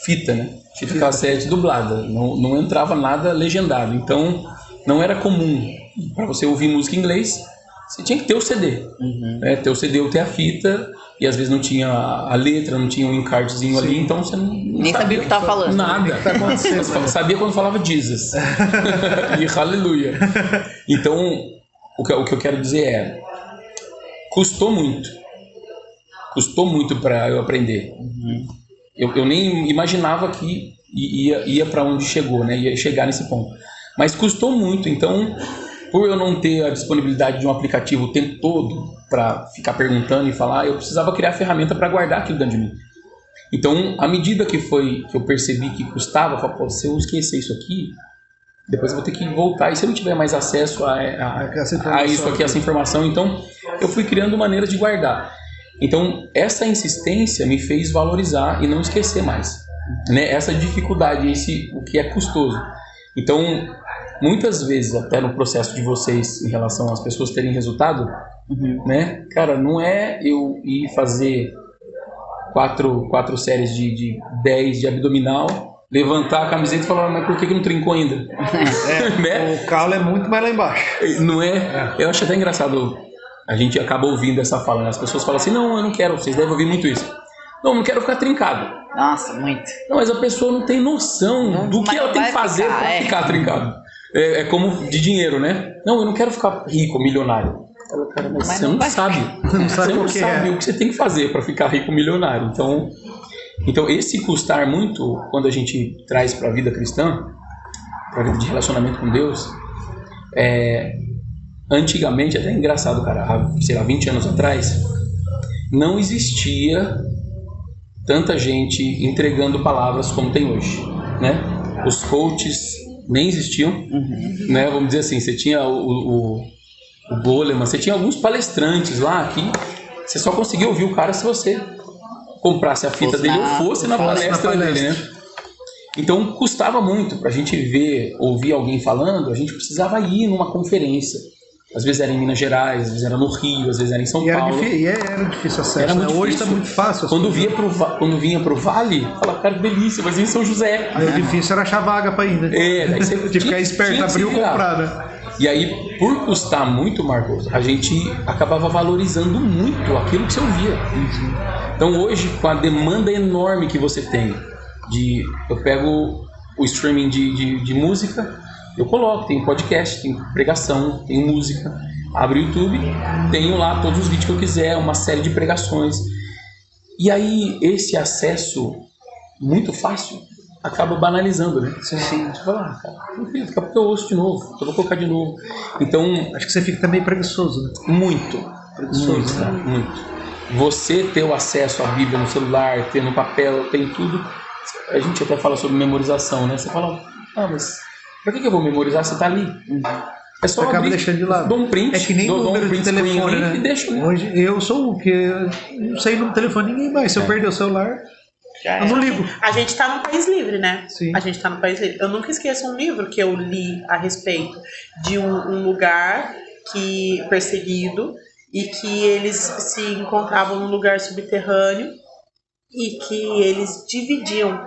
Fita, né? Fita cassete dublada. Não entrava nada legendado. Então, não era comum. Para você ouvir música em inglês, você tinha que ter o CD. Ter o CD ou ter a fita. E às vezes não tinha a letra, não tinha um encartezinho ali. Então, você nem sabia o que estava falando. Nada. Eu sabia quando falava Jesus. E aleluia. Então, o que eu quero dizer custou muito. Custou muito para eu aprender. Eu nem imaginava que ia para onde chegou, né? Ia chegar nesse ponto. Mas custou muito, então, por eu não ter a disponibilidade de um aplicativo o tempo todo para ficar perguntando e falar, eu precisava criar ferramenta para guardar aquilo dentro de mim. Então, à medida que eu percebi que custava, eu falei, pô, se eu esquecer isso aqui, depois eu vou ter que voltar. E se eu não tiver mais acesso a isso aqui, essa informação, então eu fui criando maneiras de guardar. Então, essa insistência me fez valorizar e não esquecer mais, né? Essa dificuldade, o que é custoso. Então, muitas vezes, até no processo de vocês, em relação às pessoas terem resultado, né? Cara, não é eu ir fazer quatro séries de 10 de abdominal, levantar a camiseta e falar, mas por que não trincou ainda? Né? O calo é muito mais lá embaixo. Não é? Eu acho até engraçado. A gente acaba ouvindo essa fala, né? As pessoas falam assim, não, eu não quero, vocês devem ouvir muito isso. Não quero ficar trincado. Nossa, muito. Não, mas a pessoa não tem noção do que ela tem que fazer para ficar trincado. É como de dinheiro, né? Não, eu não quero ficar rico, milionário. Cara, mas você não sabe. Você não sabe o que você tem que fazer para ficar rico, milionário. Então, Então, esse custar muito, quando a gente traz para a vida cristã, para a vida de relacionamento com Deus, antigamente, até engraçado, cara, há, sei lá, 20 anos atrás, não existia tanta gente entregando palavras como tem hoje, né? Os coaches nem existiam, né? Vamos dizer assim, você tinha o Goleman, você tinha alguns palestrantes lá que você só conseguia ouvir o cara se você comprasse a fita dele ou fosse na palestra dele, né? Então custava muito pra gente ouvir alguém falando, a gente precisava ir numa conferência. Às vezes era em Minas Gerais, às vezes era no Rio, às vezes era em São Paulo. Era difícil acesso, era muito Hoje difícil. está muito fácil. Quando vinha pro Vale, falava, cara, que delícia, mas em São José. Aí o difícil era achar vaga pra ir, né? Daí você tinha que ficar esperto, abrir ou comprar, né? E aí, por custar muito, Marcos, a gente acabava valorizando muito aquilo que você ouvia. Então hoje, com a demanda enorme que você tem, eu pego o streaming de música, eu coloco, tem podcast, tem pregação, tem música, abro o YouTube, tenho lá todos os vídeos que eu quiser, uma série de pregações. E aí, esse acesso muito fácil acaba banalizando, né? Sim. Você fala, cara, daqui a pouco eu ouço de novo, eu vou colocar de novo. Então, acho que você fica também preguiçoso, né? Muito. Você ter o acesso à Bíblia no celular, ter no papel, tem tudo. A gente até fala sobre memorização, né? Você fala, mas pra que eu vou memorizar se tá ali? É só você acaba abrir, deixando de lado. Dou um print, é que nem número de telefone, né? E deixo, né? Hoje eu sou o que não sei número de telefone ninguém mais. Se eu perder o celular, eu não ligo. A gente tá num país livre, né? Sim. A gente tá num país livre. Eu nunca esqueço um livro que eu li a respeito de um lugar perseguido e que eles se encontravam num lugar subterrâneo e que eles dividiam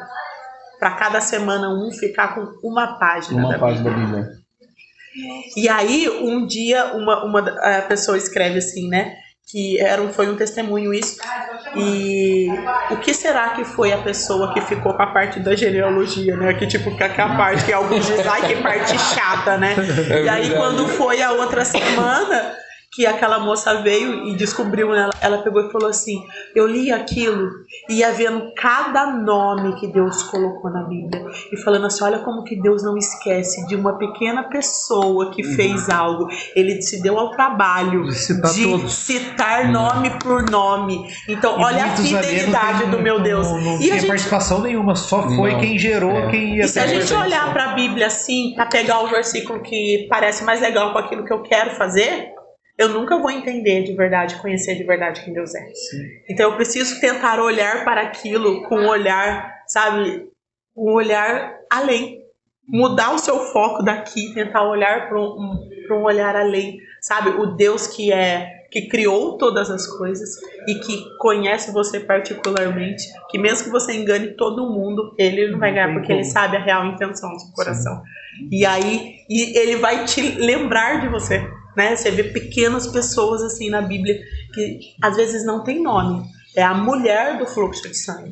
para cada semana ficar com uma página da Bíblia. E aí, um dia, uma pessoa escreve assim, né? Que foi um testemunho isso. E o que será que foi a pessoa que ficou com a parte da genealogia, né? Que tipo, que é a parte que alguns dizem, ai, que parte chata, né? E aí, quando foi a outra semana que aquela moça veio e descobriu, né? Ela pegou e falou assim, eu li aquilo e ia vendo cada nome que Deus colocou na Bíblia e falando assim, olha como que Deus não esquece de uma pequena pessoa que fez algo. Ele se deu ao trabalho de citar nome por nome. Então, olha a fidelidade do meu Deus. Não tinha participação nenhuma, só foi quem gerou, quem ia... E se a gente olhar para a Bíblia assim, para pegar o versículo que parece mais legal com aquilo que eu quero fazer, eu nunca vou entender de verdade, conhecer de verdade quem Deus é. Sim. Então eu preciso tentar olhar para aquilo com um olhar, sabe, um olhar além. Mudar o seu foco daqui, tentar olhar para um olhar além, sabe? O Deus que criou todas as coisas e que conhece você particularmente, que mesmo que você engane todo mundo, ele não vai ganhar, porque ele sabe a real intenção do seu coração. Sim. E aí ele vai te lembrar de você. Né? Você vê pequenas pessoas assim na Bíblia que às vezes não tem nome. É a mulher do fluxo de sangue.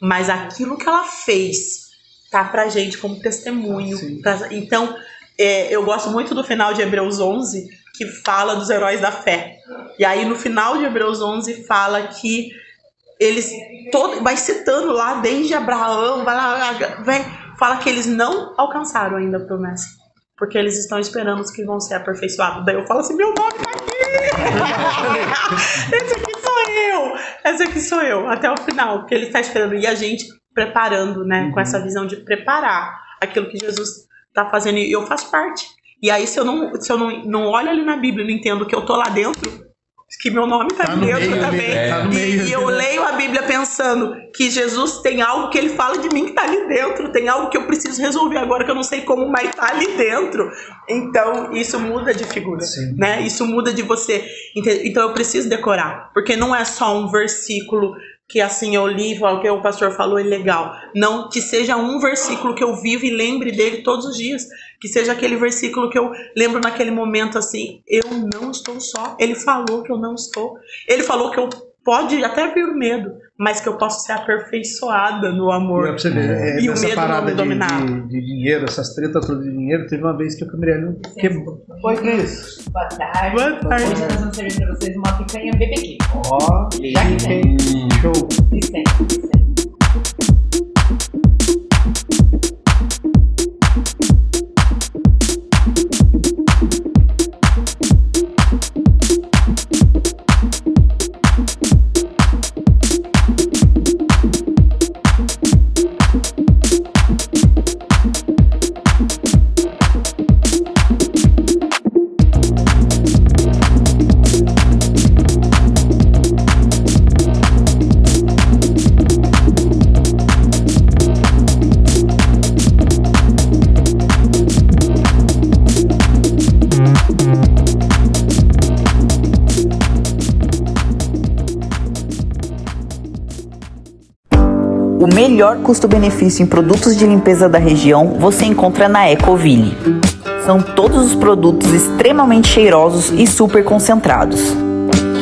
Mas aquilo que ela fez tá pra gente como testemunho. Então, eu gosto muito do final de Hebreus 11, que fala dos heróis da fé. E aí no final de Hebreus 11 fala que eles vai citando lá desde Abraão, fala que eles não alcançaram ainda a promessa. Porque eles estão esperando os que vão ser aperfeiçoados. Daí eu falo assim, meu nome tá aqui! Esse aqui sou eu, até o final. Porque ele está esperando. E a gente preparando, né? Com essa visão de preparar aquilo que Jesus está fazendo. E eu faço parte. E aí, se eu não olho ali na Bíblia e não entendo que eu tô lá dentro, que meu nome tá ali dentro também. E eu leio a Bíblia pensando que Jesus tem algo que ele fala de mim que tá ali dentro. Tem algo que eu preciso resolver agora que eu não sei como, mas tá ali dentro. Então, isso muda de figura, né? Isso muda de você. Então, eu preciso decorar. Porque não é só um versículo que assim eu li, o que o pastor falou é legal. Não, que seja um versículo que eu vivo e lembre dele todos os dias. Que seja aquele versículo que eu lembro naquele momento assim, eu não estou só. Ele falou que eu não estou. Ele falou que eu pode até vir o medo, mas que eu posso ser aperfeiçoada no amor. Você ver, e o medo não me dominar. De dinheiro, essas tretas todas de dinheiro, teve uma vez que o Cambriano quebrou. Oi, Cris. Boa tarde. Boa tarde. Hoje nós vamos servir para vocês uma picanha BBQ. Ó, já que tem. Show. Licença. O melhor custo-benefício em produtos de limpeza da região você encontra na Ecoville. São todos os produtos extremamente cheirosos e super concentrados,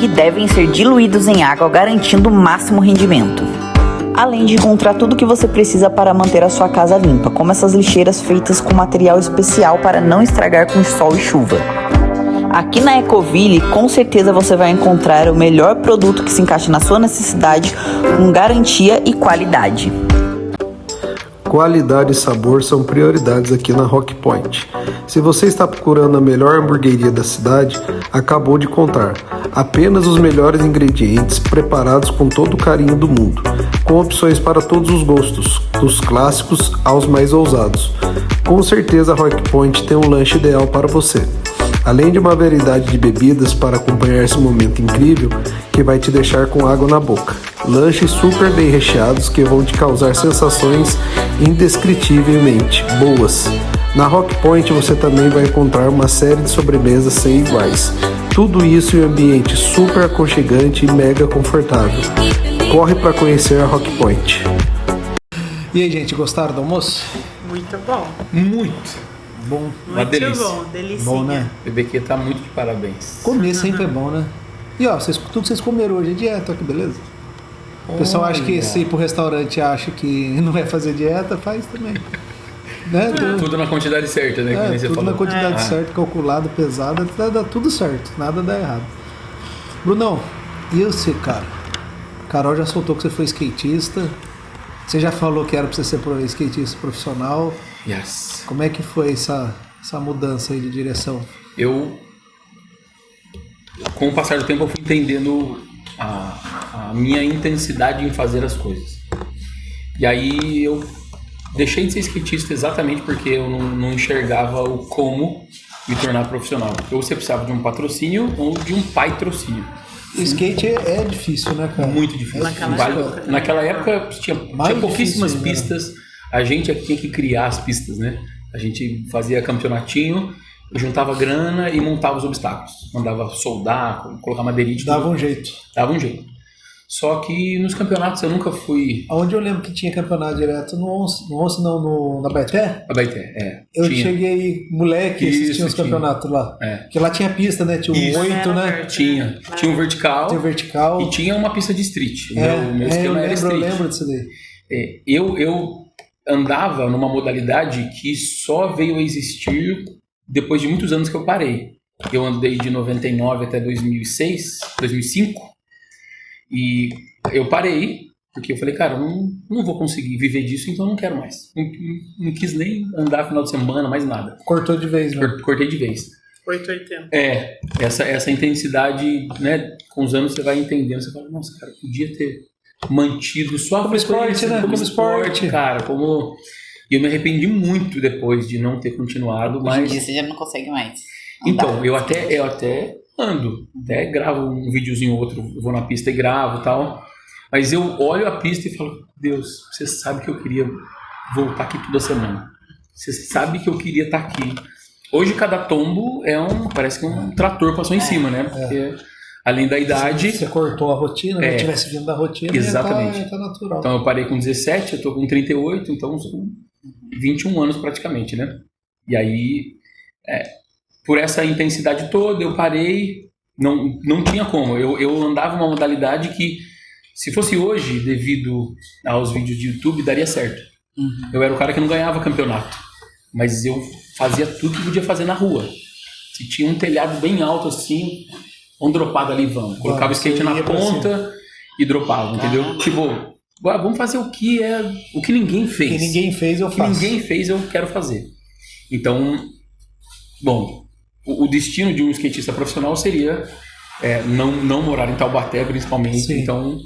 que devem ser diluídos em água garantindo o máximo rendimento. Além de encontrar tudo o que você precisa para manter a sua casa limpa, como essas lixeiras feitas com material especial para não estragar com sol e chuva. Aqui na Ecoville, com certeza você vai encontrar o melhor produto que se encaixa na sua necessidade, com garantia e qualidade. Qualidade e sabor são prioridades aqui na Rock Point. Se você está procurando a melhor hamburgueria da cidade, acabou de encontrar. Apenas os melhores ingredientes, preparados com todo o carinho do mundo, com opções para todos os gostos, dos clássicos aos mais ousados. Com certeza a Rock Point tem um lanche ideal para você. Além de uma variedade de bebidas para acompanhar esse momento incrível que vai te deixar com água na boca. Lanches super bem recheados que vão te causar sensações indescritivelmente boas. Na Rock Point você também vai encontrar uma série de sobremesas sem iguais. Tudo isso em um ambiente super aconchegante e mega confortável. Corre para conhecer a Rock Point. E aí, gente, gostaram do almoço? Muito bom. Muito. Bom. Uma delícia. Bom, delicinha. Bom, né? O BBQ tá muito de parabéns. Comer sempre é bom, né? E ó, tudo que vocês comeram hoje é dieta, olha que beleza. O pessoal acha que se ir pro restaurante acha que não vai fazer dieta, faz também. Né? Tudo na quantidade certa, né? Que nem você tudo falou. na quantidade certa, calculado, pesada, dá tudo certo, nada dá errado. Brunão, e você, cara? Carol já soltou que você foi skatista. Você já falou que era pra você ser skatista profissional. Yes. Como é que foi essa mudança aí de direção? Com o passar do tempo, eu fui entendendo a minha intensidade em fazer as coisas. E aí eu deixei de ser skatista exatamente porque eu não enxergava o como me tornar profissional. Ou você precisava de um patrocínio ou de um patrocínio. Skate é difícil, né, cara? Muito difícil. Naquela época tinha pouquíssimas pistas. A gente aqui tinha que criar as pistas, né? A gente fazia campeonatinho, juntava grana e montava os obstáculos. Mandava soldar, colocar madeirinha. Dava um jeito. Dava um jeito. Só que nos campeonatos eu nunca fui... Onde eu lembro que tinha campeonato direto no Once não, na Baeté? Na Baeté, é. Eu cheguei, moleque, assistia os campeonatos lá. É. Porque lá tinha pista, né? Tinha um 8, né? Tinha um vertical. Tinha vertical. E tinha uma pista de street. Meu esquema era street. Eu lembro disso daí. Eu andava numa modalidade que só veio a existir depois de muitos anos que eu parei. Eu andei de 99 até 2005. E eu parei, porque eu falei, cara, eu não vou conseguir viver disso, então eu não quero mais. Não quis nem andar final de semana, mais nada. Cortou de vez, né? Cortei de vez. 880. Essa intensidade, né? Com os anos você vai entendendo, você fala, nossa, cara, podia ter mantido só como esporte, né? Como esporte, cara. E eu me arrependi muito depois de não ter continuado, mas... Hoje em dia você já não consegue mais. Então, eu até ando, até gravo um videozinho ou outro, vou na pista e gravo e tal, mas eu olho a pista e falo, Deus, você sabe que eu queria voltar aqui toda semana, você sabe que eu queria estar aqui. Hoje cada tombo parece que um trator passou em cima, né? Porque além da idade... Você cortou a rotina, se tivesse vindo da rotina, exatamente. Tá natural. Então eu parei com 17, eu tô com 38, então são 21 anos praticamente, né? E aí... por essa intensidade toda, eu parei, não tinha como. Eu andava uma modalidade que, se fosse hoje, devido aos vídeos de YouTube, daria certo. Uhum. Eu era o cara que não ganhava campeonato, mas eu fazia tudo que podia fazer na rua. Se tinha um telhado bem alto assim, vamos dropar dali, vamos. Colocava o skate na ponta e dropava, entendeu? Tipo, vamos fazer o que ninguém fez. O que ninguém fez, eu faço. O que ninguém fez, eu quero fazer. Então, bom... O destino de um skatista profissional seria não morar em Taubaté, principalmente. Sim. Então,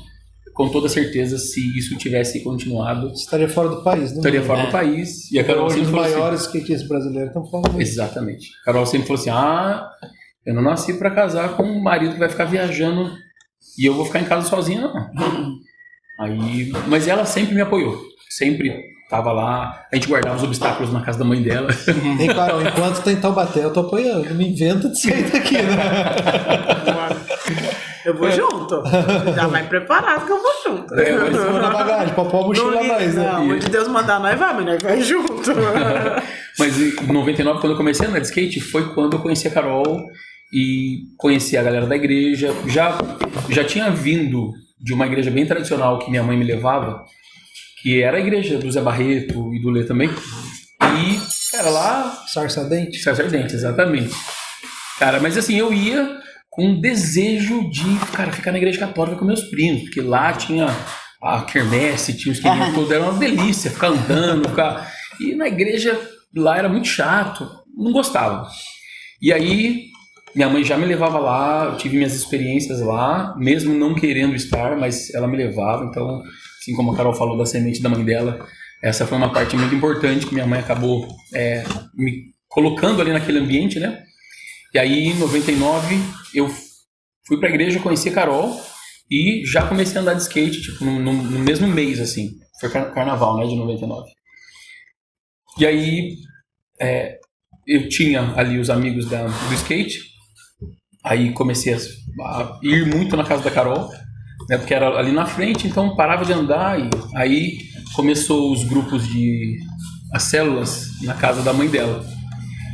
com toda certeza, se isso tivesse continuado... Estaria fora do país, né? Estaria fora do país. E a Carol hoje sempre os maiores skatistas brasileiros estão fora do país. Exatamente. A Carol sempre falou assim, eu não nasci para casar com um marido que vai ficar viajando e eu vou ficar em casa sozinha, não. Mas ela sempre me apoiou. Sempre... Tava lá, a gente guardava os obstáculos na casa da mãe dela. E Carol, enquanto tá em Taubaté, eu tô apoiando. Não me inventa de sair daqui, né? Eu vou junto. Já vai preparado que eu vou junto. Mas vou na bagagem, pra pôr a mochila mais, né? Não, de Deus mandar nós vai, mas nós vai junto. Mas em 99, quando eu comecei a andar de skate, foi quando eu conheci a Carol e conheci a galera da igreja. Já tinha vindo de uma igreja bem tradicional que minha mãe me levava, que era a igreja do Zé Barreto e do Lê também. E, cara, lá... Sarça Ardente? Sarça Ardente, exatamente. Cara, mas assim, eu ia com um desejo de, cara, ficar na igreja católica com meus primos, porque lá tinha a quermesse, tinha os queridos todos, era uma delícia ficar andando, ficar... E na igreja lá era muito chato, não gostava. E aí, minha mãe já me levava lá, eu tive minhas experiências lá, mesmo não querendo estar, mas ela me levava. Então, assim como a Carol falou da semente da mãe dela, essa foi uma parte muito importante que minha mãe acabou me colocando ali naquele ambiente, né? E aí, em 99, eu fui pra igreja, conheci a Carol e já comecei a andar de skate, tipo, no mesmo mês, assim. Foi carnaval, né, de 99. E aí, eu tinha ali os amigos do skate, aí comecei a ir muito na casa da Carol, né, porque era ali na frente, então parava de andar e aí começou os grupos as células na casa da mãe dela.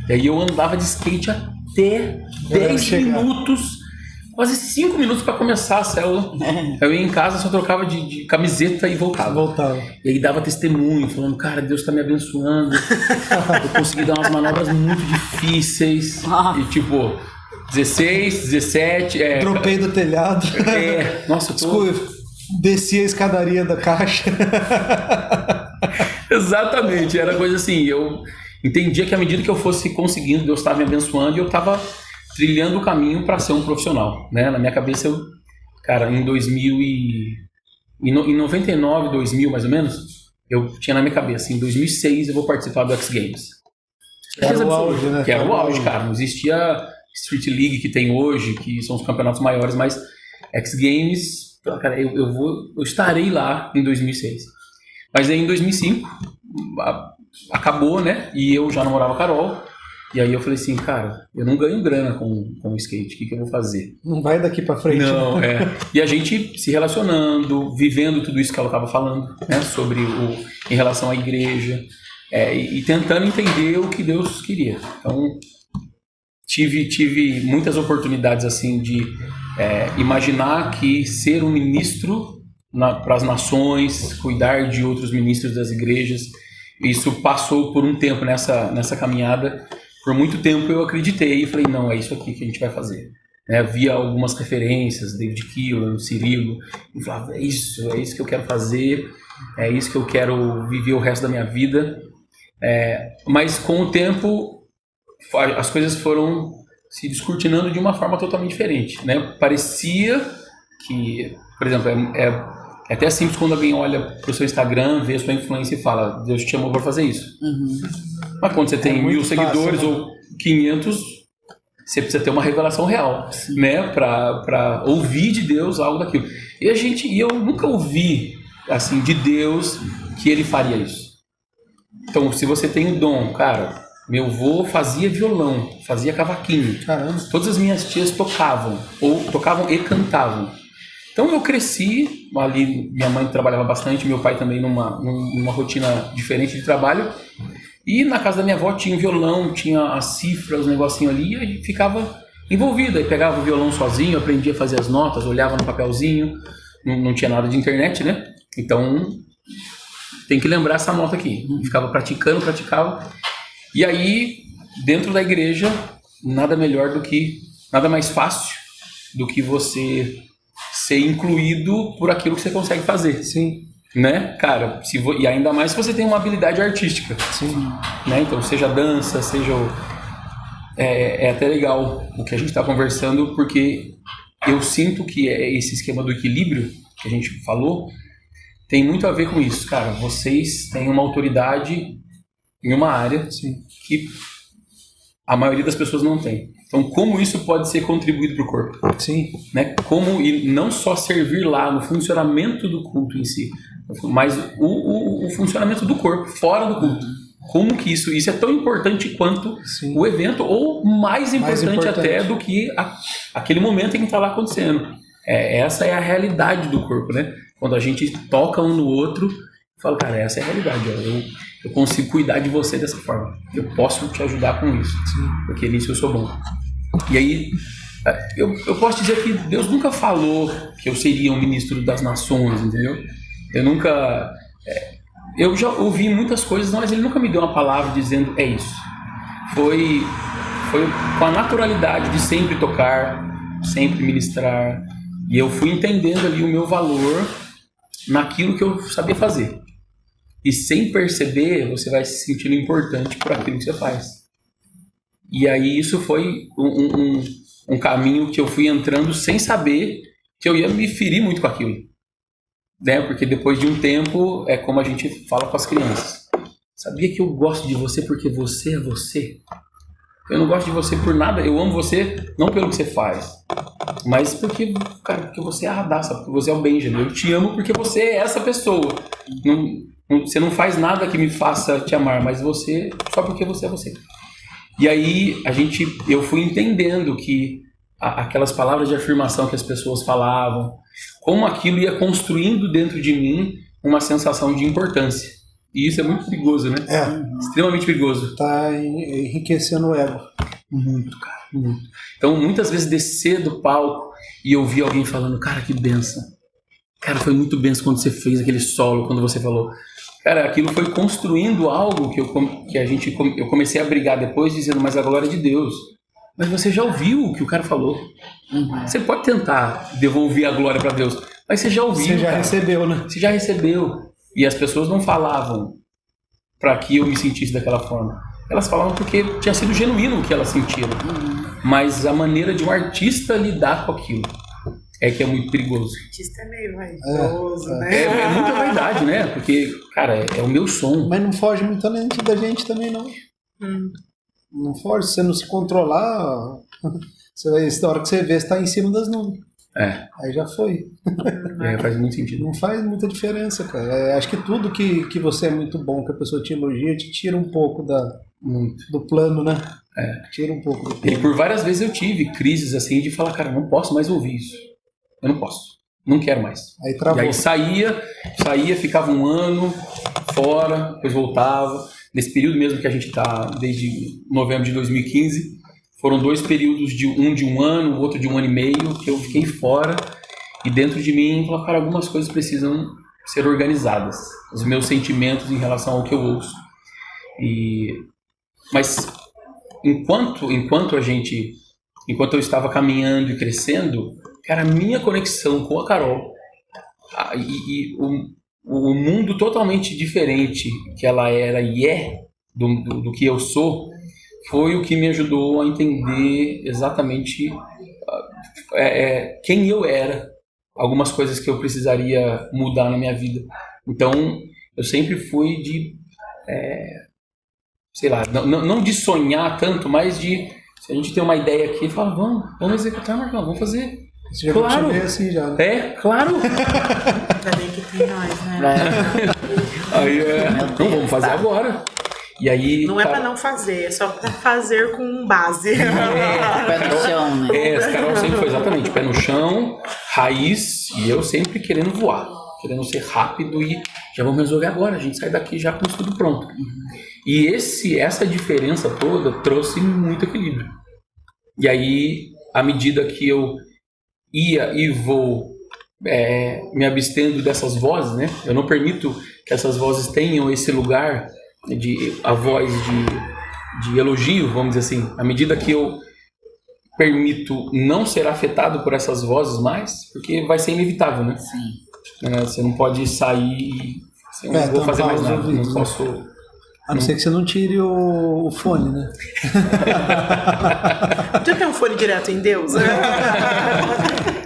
E aí eu andava de skate até 10 minutos, quase 5 minutos para começar a célula. Eu ia em casa, só trocava de camiseta e voltava. E aí dava testemunho, falando, cara, Deus tá me abençoando. Eu consegui dar umas manobras muito difíceis. E tipo, 16, 17... Dropei do telhado. Nossa, desci a escadaria da caixa. Exatamente, era coisa assim, eu entendia que à medida que eu fosse conseguindo, Deus estava me abençoando e eu estava trilhando o caminho para ser um profissional, né? Na minha cabeça, cara, em 99, 2000 mais ou menos, eu tinha na minha cabeça, em 2006 eu vou participar do X Games. Era o auge, né? Que era o auge, cara, não existia Street League que tem hoje, que são os campeonatos maiores, mas X Games, cara, eu estarei lá em 2006. Mas aí em 2005 acabou, né? E eu já namorava a Carol. E aí eu falei assim, cara, eu não ganho grana com o skate, o que eu vou fazer? Não vai daqui pra frente. Não, E a gente se relacionando, vivendo tudo isso que ela estava falando, né? Sobre em relação à igreja, e tentando entender o que Deus queria. Então, tive muitas oportunidades assim de imaginar que ser um ministro para as nações, cuidar de outros ministros das igrejas, isso passou por um tempo nessa caminhada. Por muito tempo eu acreditei e falei, não, é isso aqui que a gente vai fazer. Havia algumas referências, David Keelan, Cirilo, e falava, é isso que eu quero fazer, é isso que eu quero viver o resto da minha vida. Mas com o tempo as coisas foram se descortinando de uma forma totalmente diferente, né? Parecia que, por exemplo, é até simples quando alguém olha para o seu Instagram, vê a sua influência e fala, Deus te chamou para fazer isso. Uhum. Mas quando você tem 1000 seguidores, né? Ou 500, você precisa ter uma revelação real, né? Para ouvir de Deus algo daquilo. E eu nunca ouvi assim de Deus que ele faria isso. Então, se você tem o dom, cara, meu avô fazia violão, fazia cavaquinho. Caramba. Todas as minhas tias tocavam e cantavam. Então eu cresci ali, minha mãe trabalhava bastante, meu pai também numa rotina diferente de trabalho. E na casa da minha avó tinha o violão, tinha as cifras, os negocinhos ali, e aí ficava envolvido. Aí pegava o violão sozinho, aprendia a fazer as notas, olhava no papelzinho, não tinha nada de internet, né? Então tem que lembrar essa nota aqui. Ficava praticava. E aí, dentro da igreja, nada mais fácil do que você ser incluído por aquilo que você consegue fazer. Sim. Né? Cara, e ainda mais se você tem uma habilidade artística. Sim. Né? Então, seja dança, seja... É até legal o que a gente está conversando, porque eu sinto que esse esquema do equilíbrio que a gente falou tem muito a ver com isso. Cara, vocês têm uma autoridade em uma área que a maioria das pessoas não tem. Então, como isso pode ser contribuído para o corpo? Sim. Né? E não só servir lá no funcionamento do culto em si, mas o funcionamento do corpo fora do culto. Como que isso é tão importante quanto o evento, ou mais importante até do que aquele momento em que está lá acontecendo. Essa é a realidade do corpo, né? Quando a gente toca um no outro, eu falo, cara, essa é a realidade. Eu consigo cuidar de você dessa forma. Eu posso te ajudar com isso. Sim. Porque nisso eu sou bom. E aí, eu posso dizer que Deus nunca falou que eu seria um ministro das nações, entendeu? Eu nunca... eu já ouvi muitas coisas, mas Ele nunca me deu uma palavra dizendo, é isso. Foi com a naturalidade de sempre tocar, sempre ministrar. E eu fui entendendo ali o meu valor naquilo que eu sabia fazer. E sem perceber, você vai se sentindo importante por aquilo que você faz. E aí isso foi um caminho que eu fui entrando sem saber que eu ia me ferir muito com aquilo. Né? Porque depois de um tempo, é como a gente fala com as crianças. Sabia que eu gosto de você porque você é você? Eu não gosto de você por nada, eu amo você não pelo que você faz, mas porque você é a Radassa, porque você é o Benjamin. Eu te amo porque você é essa pessoa. Você não faz nada que me faça te amar, mas você, só porque você é você. E aí eu fui entendendo que aquelas palavras de afirmação que as pessoas falavam, como aquilo ia construindo dentro de mim uma sensação de importância. E isso é muito perigoso, né? Extremamente perigoso. Tá enriquecendo o ego. Muito, cara, muito. Então, muitas vezes descer do palco e ouvir alguém falando, cara, que bênção. Cara, foi muito bênção quando você fez aquele solo, quando você falou. Cara, aquilo foi construindo algo que eu comecei a brigar depois, dizendo, mas a glória é de Deus. Mas você já ouviu o que o cara falou. Você pode tentar devolver a glória para Deus, mas você já ouviu. Você já recebeu, né? Você já recebeu. E as pessoas não falavam para que eu me sentisse daquela forma. Elas falavam porque tinha sido genuíno o que elas sentiram. Mas a maneira de um artista lidar com aquilo é que é muito perigoso. O artista é meio vaidoso, né? É muita vaidade, né? Porque, cara, é o meu som. Mas não foge muito mente da gente também, não. Não foge. Se você não se controlar, a hora que você vê, você tá em cima das nuvens. Aí já foi. Faz muito sentido. Não faz muita diferença, cara. Acho que tudo que você é muito bom, que a pessoa te elogia, te tira um pouco do plano, né? Tira um pouco do plano. E por várias vezes eu tive crises assim de falar, cara, não posso mais ouvir isso. Eu não posso. Não quero mais. Aí travou. E aí saía, ficava um ano fora, depois voltava. Nesse período mesmo que a gente tá, desde novembro de 2015, foram 2 períodos, de um ano, o outro de 1 ano e meio, que eu fiquei fora. E dentro de mim, falei, cara, algumas coisas precisam ser organizadas. Os meus sentimentos em relação ao que eu ouço. Mas enquanto eu estava caminhando e crescendo, cara, a minha conexão com a Carol o mundo totalmente diferente que ela era e é do que eu sou, foi o que me ajudou a entender exatamente quem eu era, algumas coisas que eu precisaria mudar na minha vida. Então, eu sempre fui de, sei lá, não de sonhar tanto, mas de, se a gente tem uma ideia aqui, fala, vamos executar, Marcão, vamos fazer. Você já claro. Assim já, né? Claro. Ainda bem que tem nós, né? Aí, não, vamos fazer agora. E aí, não é pra não fazer, é só pra fazer com base. Pé no chão, né? Esse Carol sempre foi exatamente pé no chão, raiz, e eu sempre querendo voar, querendo ser rápido e já vamos resolver agora, a gente sai daqui já com isso tudo pronto. E essa diferença toda trouxe muito equilíbrio. E aí, à medida que eu ia e vou me abstendo dessas vozes, né? Eu não permito que essas vozes tenham esse lugar a voz de elogio, vamos dizer assim. À medida que eu permito não ser afetado por essas vozes mais, porque vai ser inevitável, né? Sim. Você não pode sair eu não vou fazer mais nada, não posso... A não ser que você não tire o fone, né? Já tem um fone direto em Deus?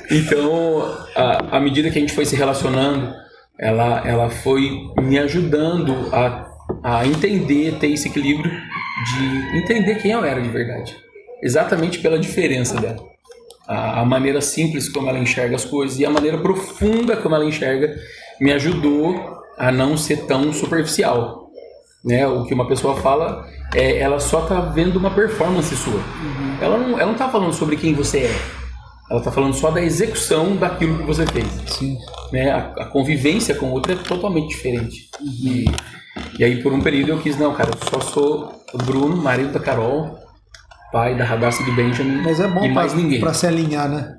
Então, à medida que a gente foi se relacionando, ela foi me ajudando a entender, ter esse equilíbrio de entender quem eu era de verdade. Exatamente pela diferença dela. A maneira simples como ela enxerga as coisas e a maneira profunda como ela enxerga me ajudou a não ser tão superficial. Né? O que uma pessoa fala, ela só está vendo uma performance sua. Ela não está falando sobre quem você é. ela está falando só da execução daquilo que você fez. Sim. Né? A convivência com o outro é totalmente diferente. E aí, por um período, eu quis, não, cara, eu só sou o Bruno, marido da Carol, pai da Radassa e do Benjamin. Mas é bom e mais ninguém. Pra se alinhar, né?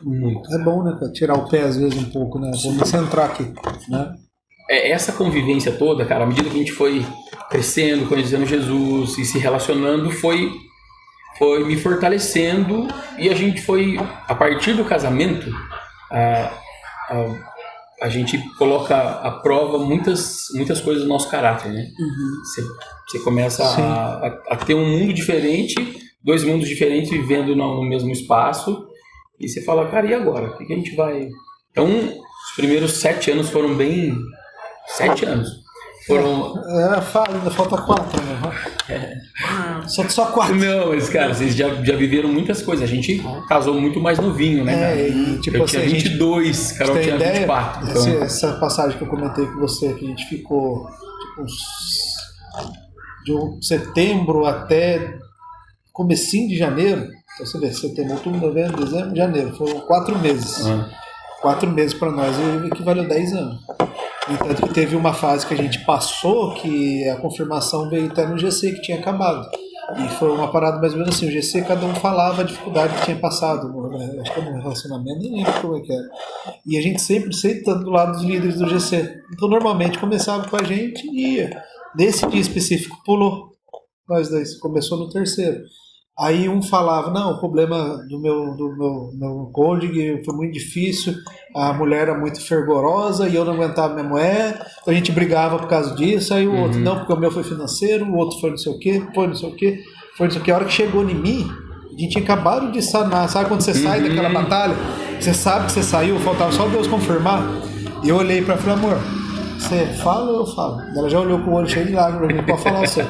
Muito. É bom, né? Pra tirar o pé às vezes um pouco, né? Vou me centrar aqui, né? Essa convivência toda, cara, à medida que a gente foi crescendo, conhecendo Jesus e se relacionando, foi me fortalecendo, e a gente foi, a partir do casamento, a gente coloca à prova muitas coisas do nosso caráter, né? Você começa a ter um mundo diferente, 2 mundos diferentes vivendo no mesmo espaço, e você fala, cara, e agora? O que a gente vai... Então, os primeiros 7 anos foram bem... 7 anos. Foram... ainda falta 4, né? Só 4. Não, mas, cara, vocês já viveram muitas coisas. A gente casou muito mais novinho, né, cara? E, tipo, eu tinha 22, Carol tinha 24. Então... Essa passagem que eu comentei com você, que a gente ficou de setembro até comecinho de janeiro. Então você vê, setembro, outubro, novembro, dezembro, janeiro. Foram 4 meses. 4 meses para nós equivaleu a 10 anos. Entanto que teve uma fase que a gente passou que a confirmação veio até no GC, que tinha acabado. E foi uma parada mais ou menos assim, o GC cada um falava a dificuldade que tinha passado, acho que no relacionamento, nem lembro como é que era. E a gente sempre estando do lado dos líderes do GC. Então normalmente começava com a gente e ia. Nesse dia específico pulou, nós dois, começou no terceiro. Aí um falava, não, o problema do meu cônjuge foi muito difícil, a mulher era muito fervorosa e eu não aguentava minha mulher, então a gente brigava por causa disso. Aí o outro, não, porque o meu foi financeiro, o outro foi não sei o quê, foi não sei o quê. A hora que chegou em mim, a gente tinha acabado de sanar. Sabe quando você sai daquela batalha? Você sabe que você saiu, faltava só Deus confirmar. E eu olhei pra ela e falei, amor, você fala ou eu falo? Ela já olhou com o olho cheio de lágrimas, não pode falar você.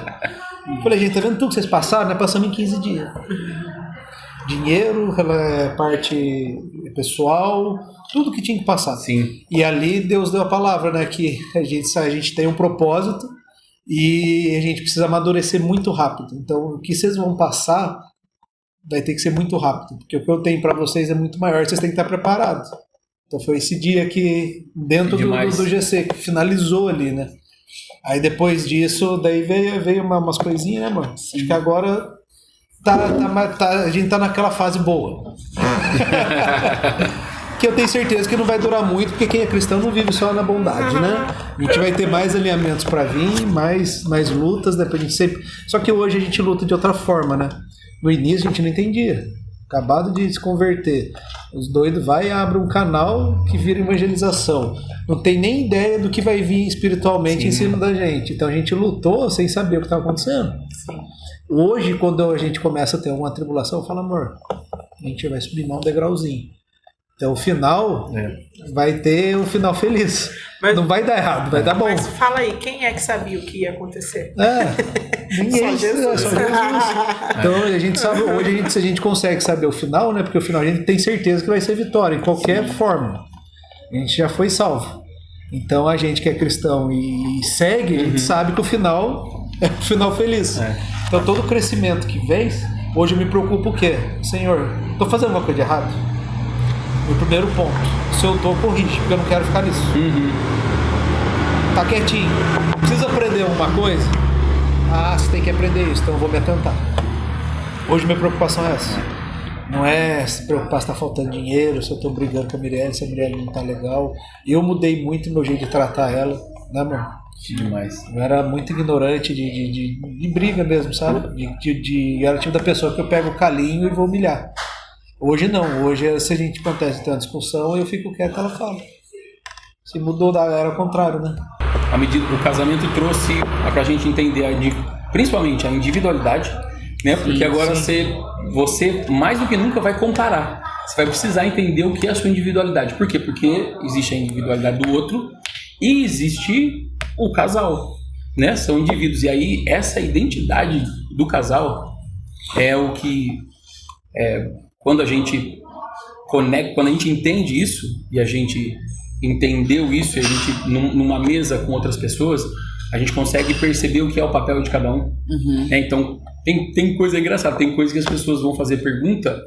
Falei, gente, tá vendo tudo que vocês passaram? Nós passamos em 15 dias. Dinheiro, parte pessoal, tudo que tinha que passar. Sim. E ali Deus deu a palavra, né? Que a gente tem um propósito e a gente precisa amadurecer muito rápido. Então, o que vocês vão passar vai ter que ser muito rápido, porque o que eu tenho para vocês é muito maior, vocês têm que estar preparados. Então, foi esse dia que, dentro do GC, que finalizou ali, né? Aí depois disso, daí veio umas coisinhas, né, mano? Sim. Acho que agora a gente tá naquela fase boa. Que eu tenho certeza que não vai durar muito, porque quem é cristão não vive só na bondade, né? A gente vai ter mais alinhamentos para vir, mais lutas, né? Pra gente sempre... Só que hoje a gente luta de outra forma, né? No início a gente não entendia. Acabado de se converter. Os doidos vai e abrem um canal que vira evangelização. Não tem nem ideia do que vai vir espiritualmente em cima da gente. Então a gente lutou sem saber o que estava acontecendo. Sim. Hoje, quando a gente começa a ter uma tribulação, eu falo, amor, a gente vai subir um degrauzinho. Então o final vai ter um final feliz. Mas, não vai dar errado, vai dar bom. Mas fala aí, quem é que sabia o que ia acontecer? Ninguém. Só Jesus. Então a gente sabe, hoje a gente consegue saber o final, né? Porque o final a gente tem certeza que vai ser vitória, em qualquer forma. A gente já foi salvo. Então a gente que é cristão e segue, a gente sabe que o final é um final feliz. Então todo o crescimento que vem, hoje eu me preocupo o quê? Senhor, estou fazendo alguma coisa de errado? O primeiro ponto, se eu tô, corrige, porque eu não quero ficar nisso. Tá quietinho. Precisa aprender alguma coisa? Você tem que aprender isso, então eu vou me atentar. Hoje minha preocupação é essa. Não é se preocupar se tá faltando dinheiro, se eu tô brigando com a Mirelle, se a Mirelle não tá legal. Eu mudei muito no meu jeito de tratar ela, né, amor? Demais. Eu era muito ignorante de briga mesmo, sabe? Era o tipo da pessoa que eu pego o calinho e vou humilhar. Hoje não, hoje se a gente acontece uma discussão, eu fico quieto e ela fala. Se mudou, era ao contrário, né? O casamento trouxe pra gente entender, principalmente a individualidade, né? Porque agora você mais do que nunca vai comparar. Você vai precisar entender o que é a sua individualidade. Por quê? Porque existe a individualidade do outro e existe o casal, né? São indivíduos. E aí essa identidade do casal é o que... Quando a gente conecta, quando a gente entende isso e a gente entendeu isso e a gente numa mesa com outras pessoas, a gente consegue perceber o que é o papel de cada um. Então tem coisa engraçada, tem coisa que as pessoas vão fazer pergunta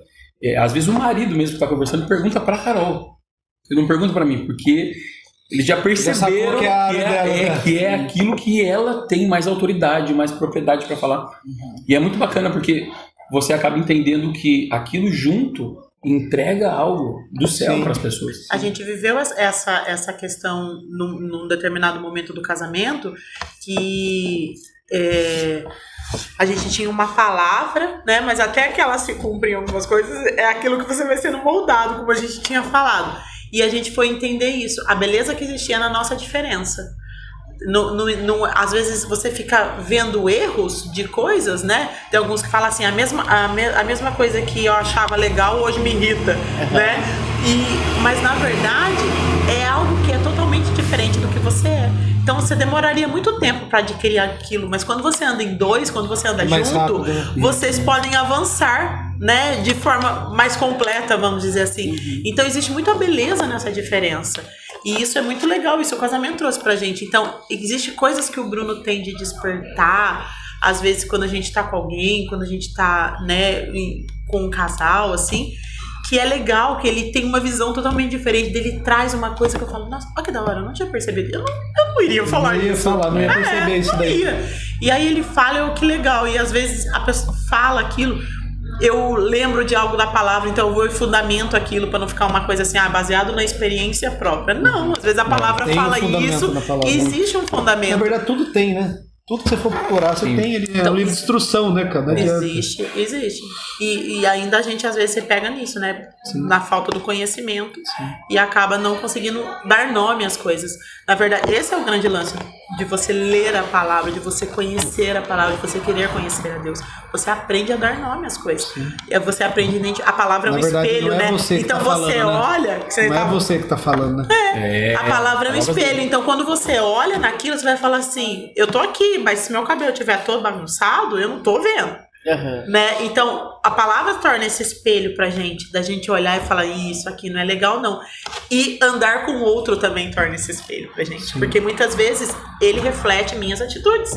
às vezes o marido mesmo que tá conversando pergunta pra Carol. Ele não pergunta pra mim, porque eles já perceberam que é aquilo que ela tem mais autoridade, mais propriedade pra falar. E é muito bacana porque você acaba entendendo que aquilo junto entrega algo do céu para as pessoas. A gente viveu essa questão num determinado momento do casamento que a gente tinha uma palavra, né? Mas até que ela se cumpra em algumas coisas, é aquilo que você vai sendo moldado, como a gente tinha falado. E a gente foi entender isso, a beleza que existia na nossa diferença. Às vezes você fica vendo erros de coisas, né? Tem alguns que falam assim, a mesma coisa que eu achava legal hoje me irrita, né? Mas na verdade é algo que é totalmente diferente do que você é. Então você demoraria muito tempo para adquirir aquilo, mas quando você anda em dois, quando você anda junto, rápido, né? Vocês podem avançar, né? De forma mais completa, vamos dizer assim. Então existe muita beleza nessa diferença. E isso é muito legal, isso o casamento trouxe pra gente. Então, existem coisas que o Bruno tem de despertar, às vezes quando a gente tá com alguém, quando a gente tá, né, com um casal, assim, que é legal, que ele tem uma visão totalmente diferente, dele traz uma coisa que eu falo, nossa, olha que da hora, eu não tinha percebido. Eu não iria falar isso. Não ia perceber isso daí. E aí ele fala, que legal, e às vezes a pessoa fala aquilo, eu lembro de algo da palavra, então eu vou e fundamento aquilo para não ficar uma coisa assim, baseado na experiência própria. Não, às vezes a palavra fala isso, existe um fundamento. Na verdade, tudo tem, né? Tudo que você for procurar, você tem ele. É um livro de instrução, né, cara? Existe. E ainda a gente, às vezes, se pega nisso, né? Sim. Na falta do conhecimento. Sim. E acaba não conseguindo dar nome às coisas. Na verdade, esse é o grande lance de você ler a palavra, de você conhecer a palavra, de você querer conhecer a Deus. Você aprende a dar nome às coisas. Sim. Você aprende a palavra é um espelho, né? Então você olha... Não é você que tá falando, né? A palavra é um espelho. Então quando você olha naquilo, você vai falar assim, eu tô aqui, mas se meu cabelo estiver todo bagunçado, eu não tô vendo. Né? Então a palavra torna esse espelho pra gente, da gente olhar e falar, isso aqui não é legal não, e andar com o outro também torna esse espelho pra gente. Sim. Porque muitas vezes ele reflete minhas atitudes,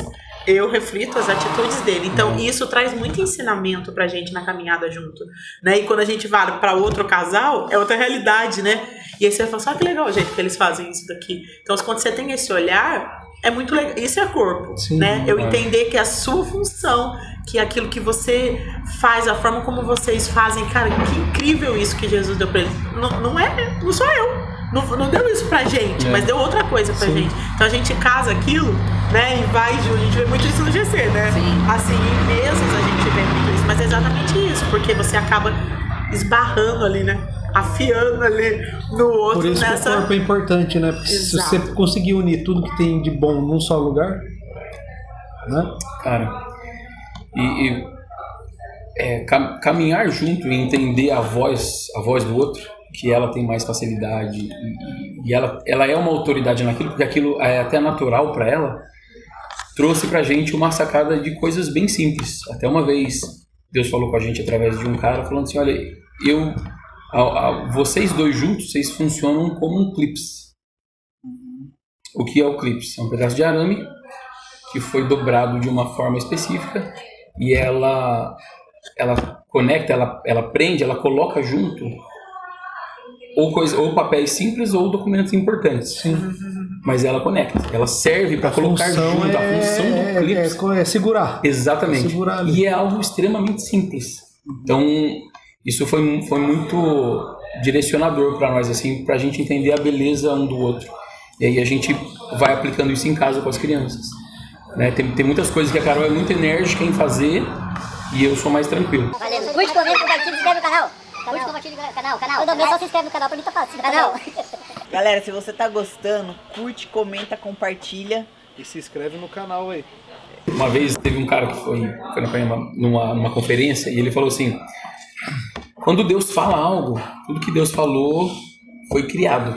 eu reflito as atitudes dele, então isso traz muito ensinamento pra gente na caminhada junto, né? E quando a gente vai pra outro casal, é outra realidade, né? E aí você vai falar, que legal o jeito que eles fazem isso daqui. Então quando você tem esse olhar, é muito legal, isso é corpo. Sim, né? Eu entender que a sua função, que aquilo que você faz, a forma como vocês fazem, cara, que incrível isso que Jesus deu pra eles. Não sou eu. Não deu isso pra gente, mas deu outra coisa pra gente. Então a gente casa aquilo, né? E vai, a gente vê muito isso no GC, né? Sim. Assim, em mesas a gente vê muito isso, mas é exatamente isso, porque você acaba esbarrando ali, né? Afiando ali no outro. Por isso que o corpo é importante, né? Porque se você conseguir unir tudo que tem de bom num só lugar, né? Cara, caminhar junto e entender a voz do outro, que ela tem mais facilidade e ela é uma autoridade naquilo, porque aquilo é até natural para ela, trouxe pra gente uma sacada de coisas bem simples. Até uma vez Deus falou com a gente através de um cara falando assim, olha, vocês dois juntos, vocês funcionam como um clips. O que é o clips? É um pedaço de arame que foi dobrado de uma forma específica e ela conecta, ela prende, ela coloca junto ou papéis simples ou documentos importantes. Sim. Mas ela conecta, ela serve para colocar junto. A função do clips é segurar. Exatamente. Segurar e é algo extremamente simples. Então isso foi muito direcionador para nós, assim, para a gente entender a beleza um do outro. E aí a gente vai aplicando isso em casa com as crianças. Né? Tem muitas coisas que a Carol é muito enérgica em fazer e eu sou mais tranquilo. Valeu. Curte, comenta, compartilha, se inscreve no canal. Curte, compartilha no canal. Todo mês só se inscreve no canal, pra mim tá fácil. Canal. Galera, se você tá gostando, curte, comenta, compartilha. E se inscreve no canal aí. Uma vez teve um cara que foi numa conferência e ele falou assim, quando Deus fala algo, tudo que Deus falou foi criado,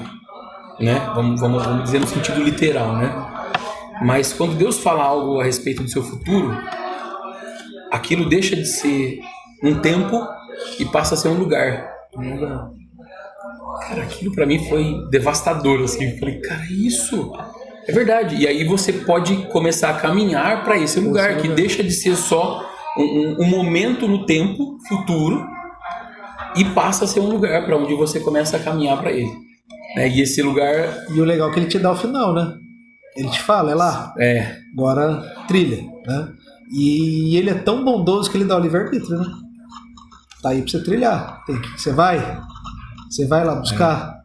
né? Vamos dizer no sentido literal, né? Mas quando Deus fala algo a respeito do seu futuro, aquilo deixa de ser um tempo e passa a ser um lugar. Cara, aquilo pra mim foi devastador, assim. Eu falei, cara, isso é verdade. E aí você pode começar a caminhar para esse lugar, que deixa de ser só um momento no tempo futuro e passa a ser um lugar para onde você começa a caminhar para ele. E esse lugar... E o legal é que ele te dá o final, né? Ele te fala, é lá. Agora trilha, né? E ele é tão bondoso que ele dá o livre-arbítrio, né? Tá aí pra você trilhar. Você vai lá buscar.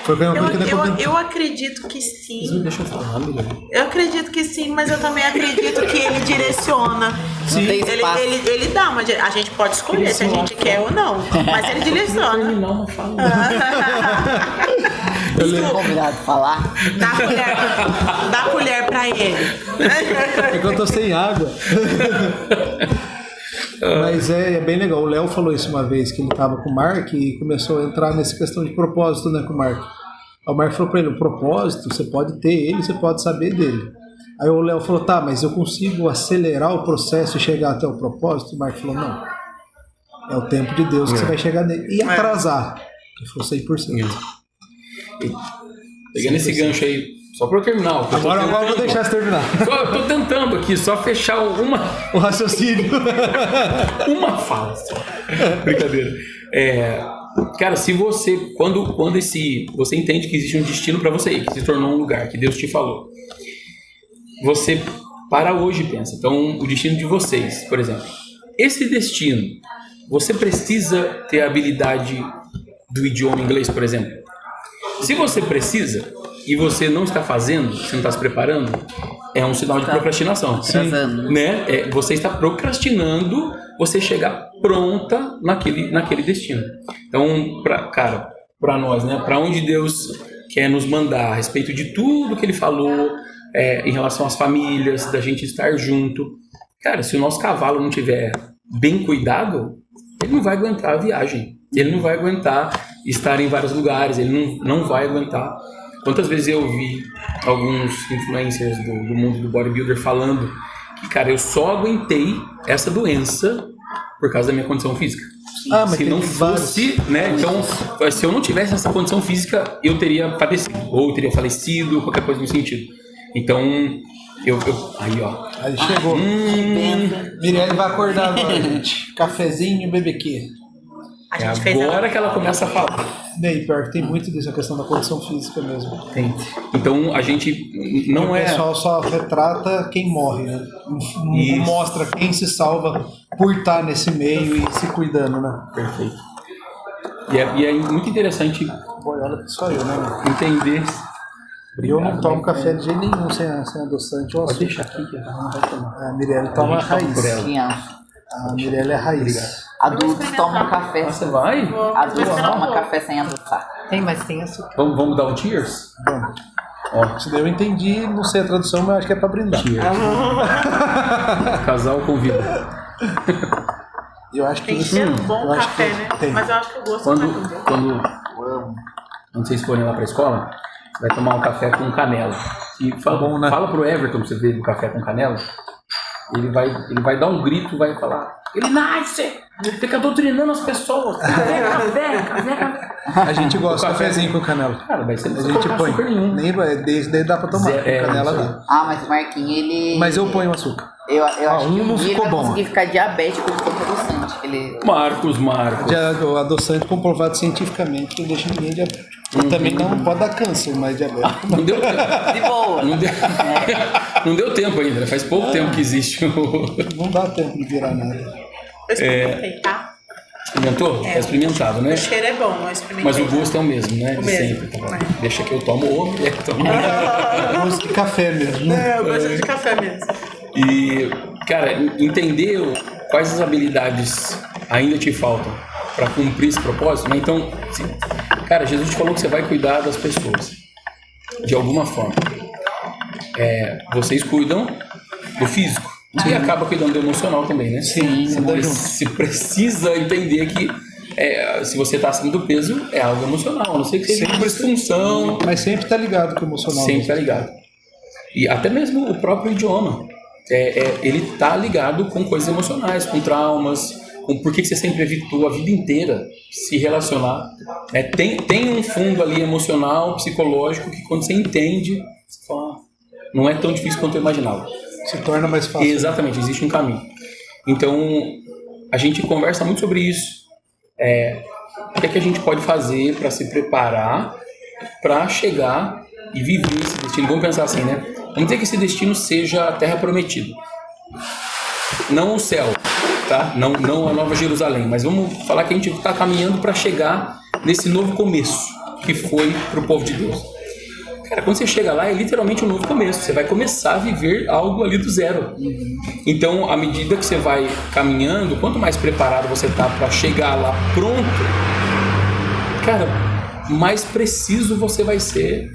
Foi bem uma coisa que eu acredito que sim. Vocês me deixam falar, melhor. Eu acredito que sim, mas eu também acredito que ele direciona. Sim. Ele dá uma... A gente pode escolher se a gente quer ou não, mas ele direciona. Não fala. Eu sou convidado a falar. Dá colher pra ele. É que eu tô sem água. Mas é bem legal. O Léo falou isso uma vez, que ele tava com o Mark e começou a entrar nessa questão de propósito, né, com o Mark. Aí o Mark falou pra ele, o propósito, você pode ter ele, você pode saber dele. Aí o Léo falou, tá, mas eu consigo acelerar o processo e chegar até o propósito? O Mark falou, não. É o tempo de Deus que você vai chegar nele. E atrasar. Ele falou 100%. Pegando esse gancho aí, só pra eu terminar. Agora eu vou deixar você terminar. Eu tô tentando aqui, só fechar o raciocínio. Uma fala só. Brincadeira. Cara, se você, quando você entende que existe um destino pra você, que se tornou um lugar, que Deus te falou, você para hoje e pensa, então o destino de vocês, por exemplo, esse destino, você precisa ter a habilidade do idioma inglês, por exemplo. Se você precisa e você não está fazendo, você não está se preparando, é um sinal de procrastinação. Sim. Né? Você está procrastinando você chegar pronta naquele destino. Então, para nós, né? Para onde Deus quer nos mandar a respeito de tudo que Ele falou em relação às famílias, da gente estar junto. Cara, se o nosso cavalo não tiver bem cuidado, ele não vai aguentar a viagem. Ele não vai aguentar estar em vários lugares, ele não vai aguentar. Quantas vezes eu vi alguns influencers do mundo do bodybuilder falando que, cara, eu só aguentei essa doença por causa da minha condição física. Se não fosse, né? Então, se eu não tivesse essa condição física, eu teria padecido, ou teria falecido, qualquer coisa no sentido. Então, aí, ó. Aí chegou. Mirelle vai acordar agora, gente. Cafezinho, BBQ. Agora que ela começa a falar. Bem, pior que tem muito disso, a questão da condição física mesmo. Tem. Então a gente não O pessoal só retrata quem morre, né? Não mostra quem se salva por estar nesse meio e se cuidando, né? Perfeito. E é muito interessante. Olha que só eu, né? Entender. Eu não tomo café de jeito nenhum sem adoçante ou açúcar. Deixa aqui que ela não vai tomar. A Mirelle toma raiz. A Mirelle é raiz. Adultos tomam café. Você vai? Adultos tomam café sem adoçar. Mas tem açúcar. Vamos dar um cheers? Vamos. Ó, isso daí eu entendi, não sei a tradução, mas acho que é pra brindar. Cheers. Casal convida. Eu acho que tem cheiro bom café, né? Tem. Mas eu acho que o gosto não é tão bom. Quando vocês forem lá pra escola, você vai tomar um café com canela. E fala pro Everton, pra você ver o café com canela. Ele vai dar um grito, vai falar: ele nasce! Fica doutrinando as pessoas. Café. A gente gosta de cafezinho com canela. Cara, vai ser, a gente põe. Nem desde daí dá pra tomar. Canela dá. Mas o Marquinhos, ele. Mas eu ponho açúcar. Eu acho que não ele ficou vai bom. conseguir ficar diabético com o adoçante. Marcos. O adoçante comprovado cientificamente que não deixa ninguém diabético. Também não pode dar câncer, mas diabético. Não deu tempo. De boa. Não deu tempo ainda, faz pouco tempo que existe Não dá tempo de virar nada. Eu experimentei, tá? Experimentou? Tá experimentado, né? O cheiro é bom, eu experimentei. Mas o gosto é o mesmo, né? O de mesmo. sempre. Tá? Deixa que eu tomo outro. Gosto de café mesmo, né? Eu gosto de café mesmo. E, cara, entender quais as habilidades ainda te faltam para cumprir esse propósito, né? Então, cara, Jesus te falou que você vai cuidar das pessoas de alguma forma. Vocês cuidam do físico e acaba cuidando do emocional também, né? Sim, você precisa entender que se você está acima do peso, é algo emocional. A não sei que seja uma disfunção. Mas sempre está ligado com o emocional. Sempre está ligado. E até mesmo o próprio idioma. Ele está ligado com coisas emocionais, com traumas, com por que você sempre evitou a vida inteira se relacionar. Tem um fundo ali emocional, psicológico, que quando você entende, você fala, não é tão difícil quanto eu imaginava. Se torna mais fácil. Exatamente, existe um caminho. Então, a gente conversa muito sobre isso. o que é que a gente pode fazer para se preparar para chegar e viver esse destino. Vamos pensar assim, né? Vamos dizer que esse destino seja a Terra Prometida. Não o céu, tá? Não a Nova Jerusalém, mas vamos falar que a gente está caminhando para chegar nesse novo começo que foi para o povo de Deus. Cara, quando você chega lá é literalmente um novo começo. Você vai começar a viver algo ali do zero. Então, à medida que você vai caminhando, quanto mais preparado você tá para chegar lá pronto, cara, mais preciso você vai ser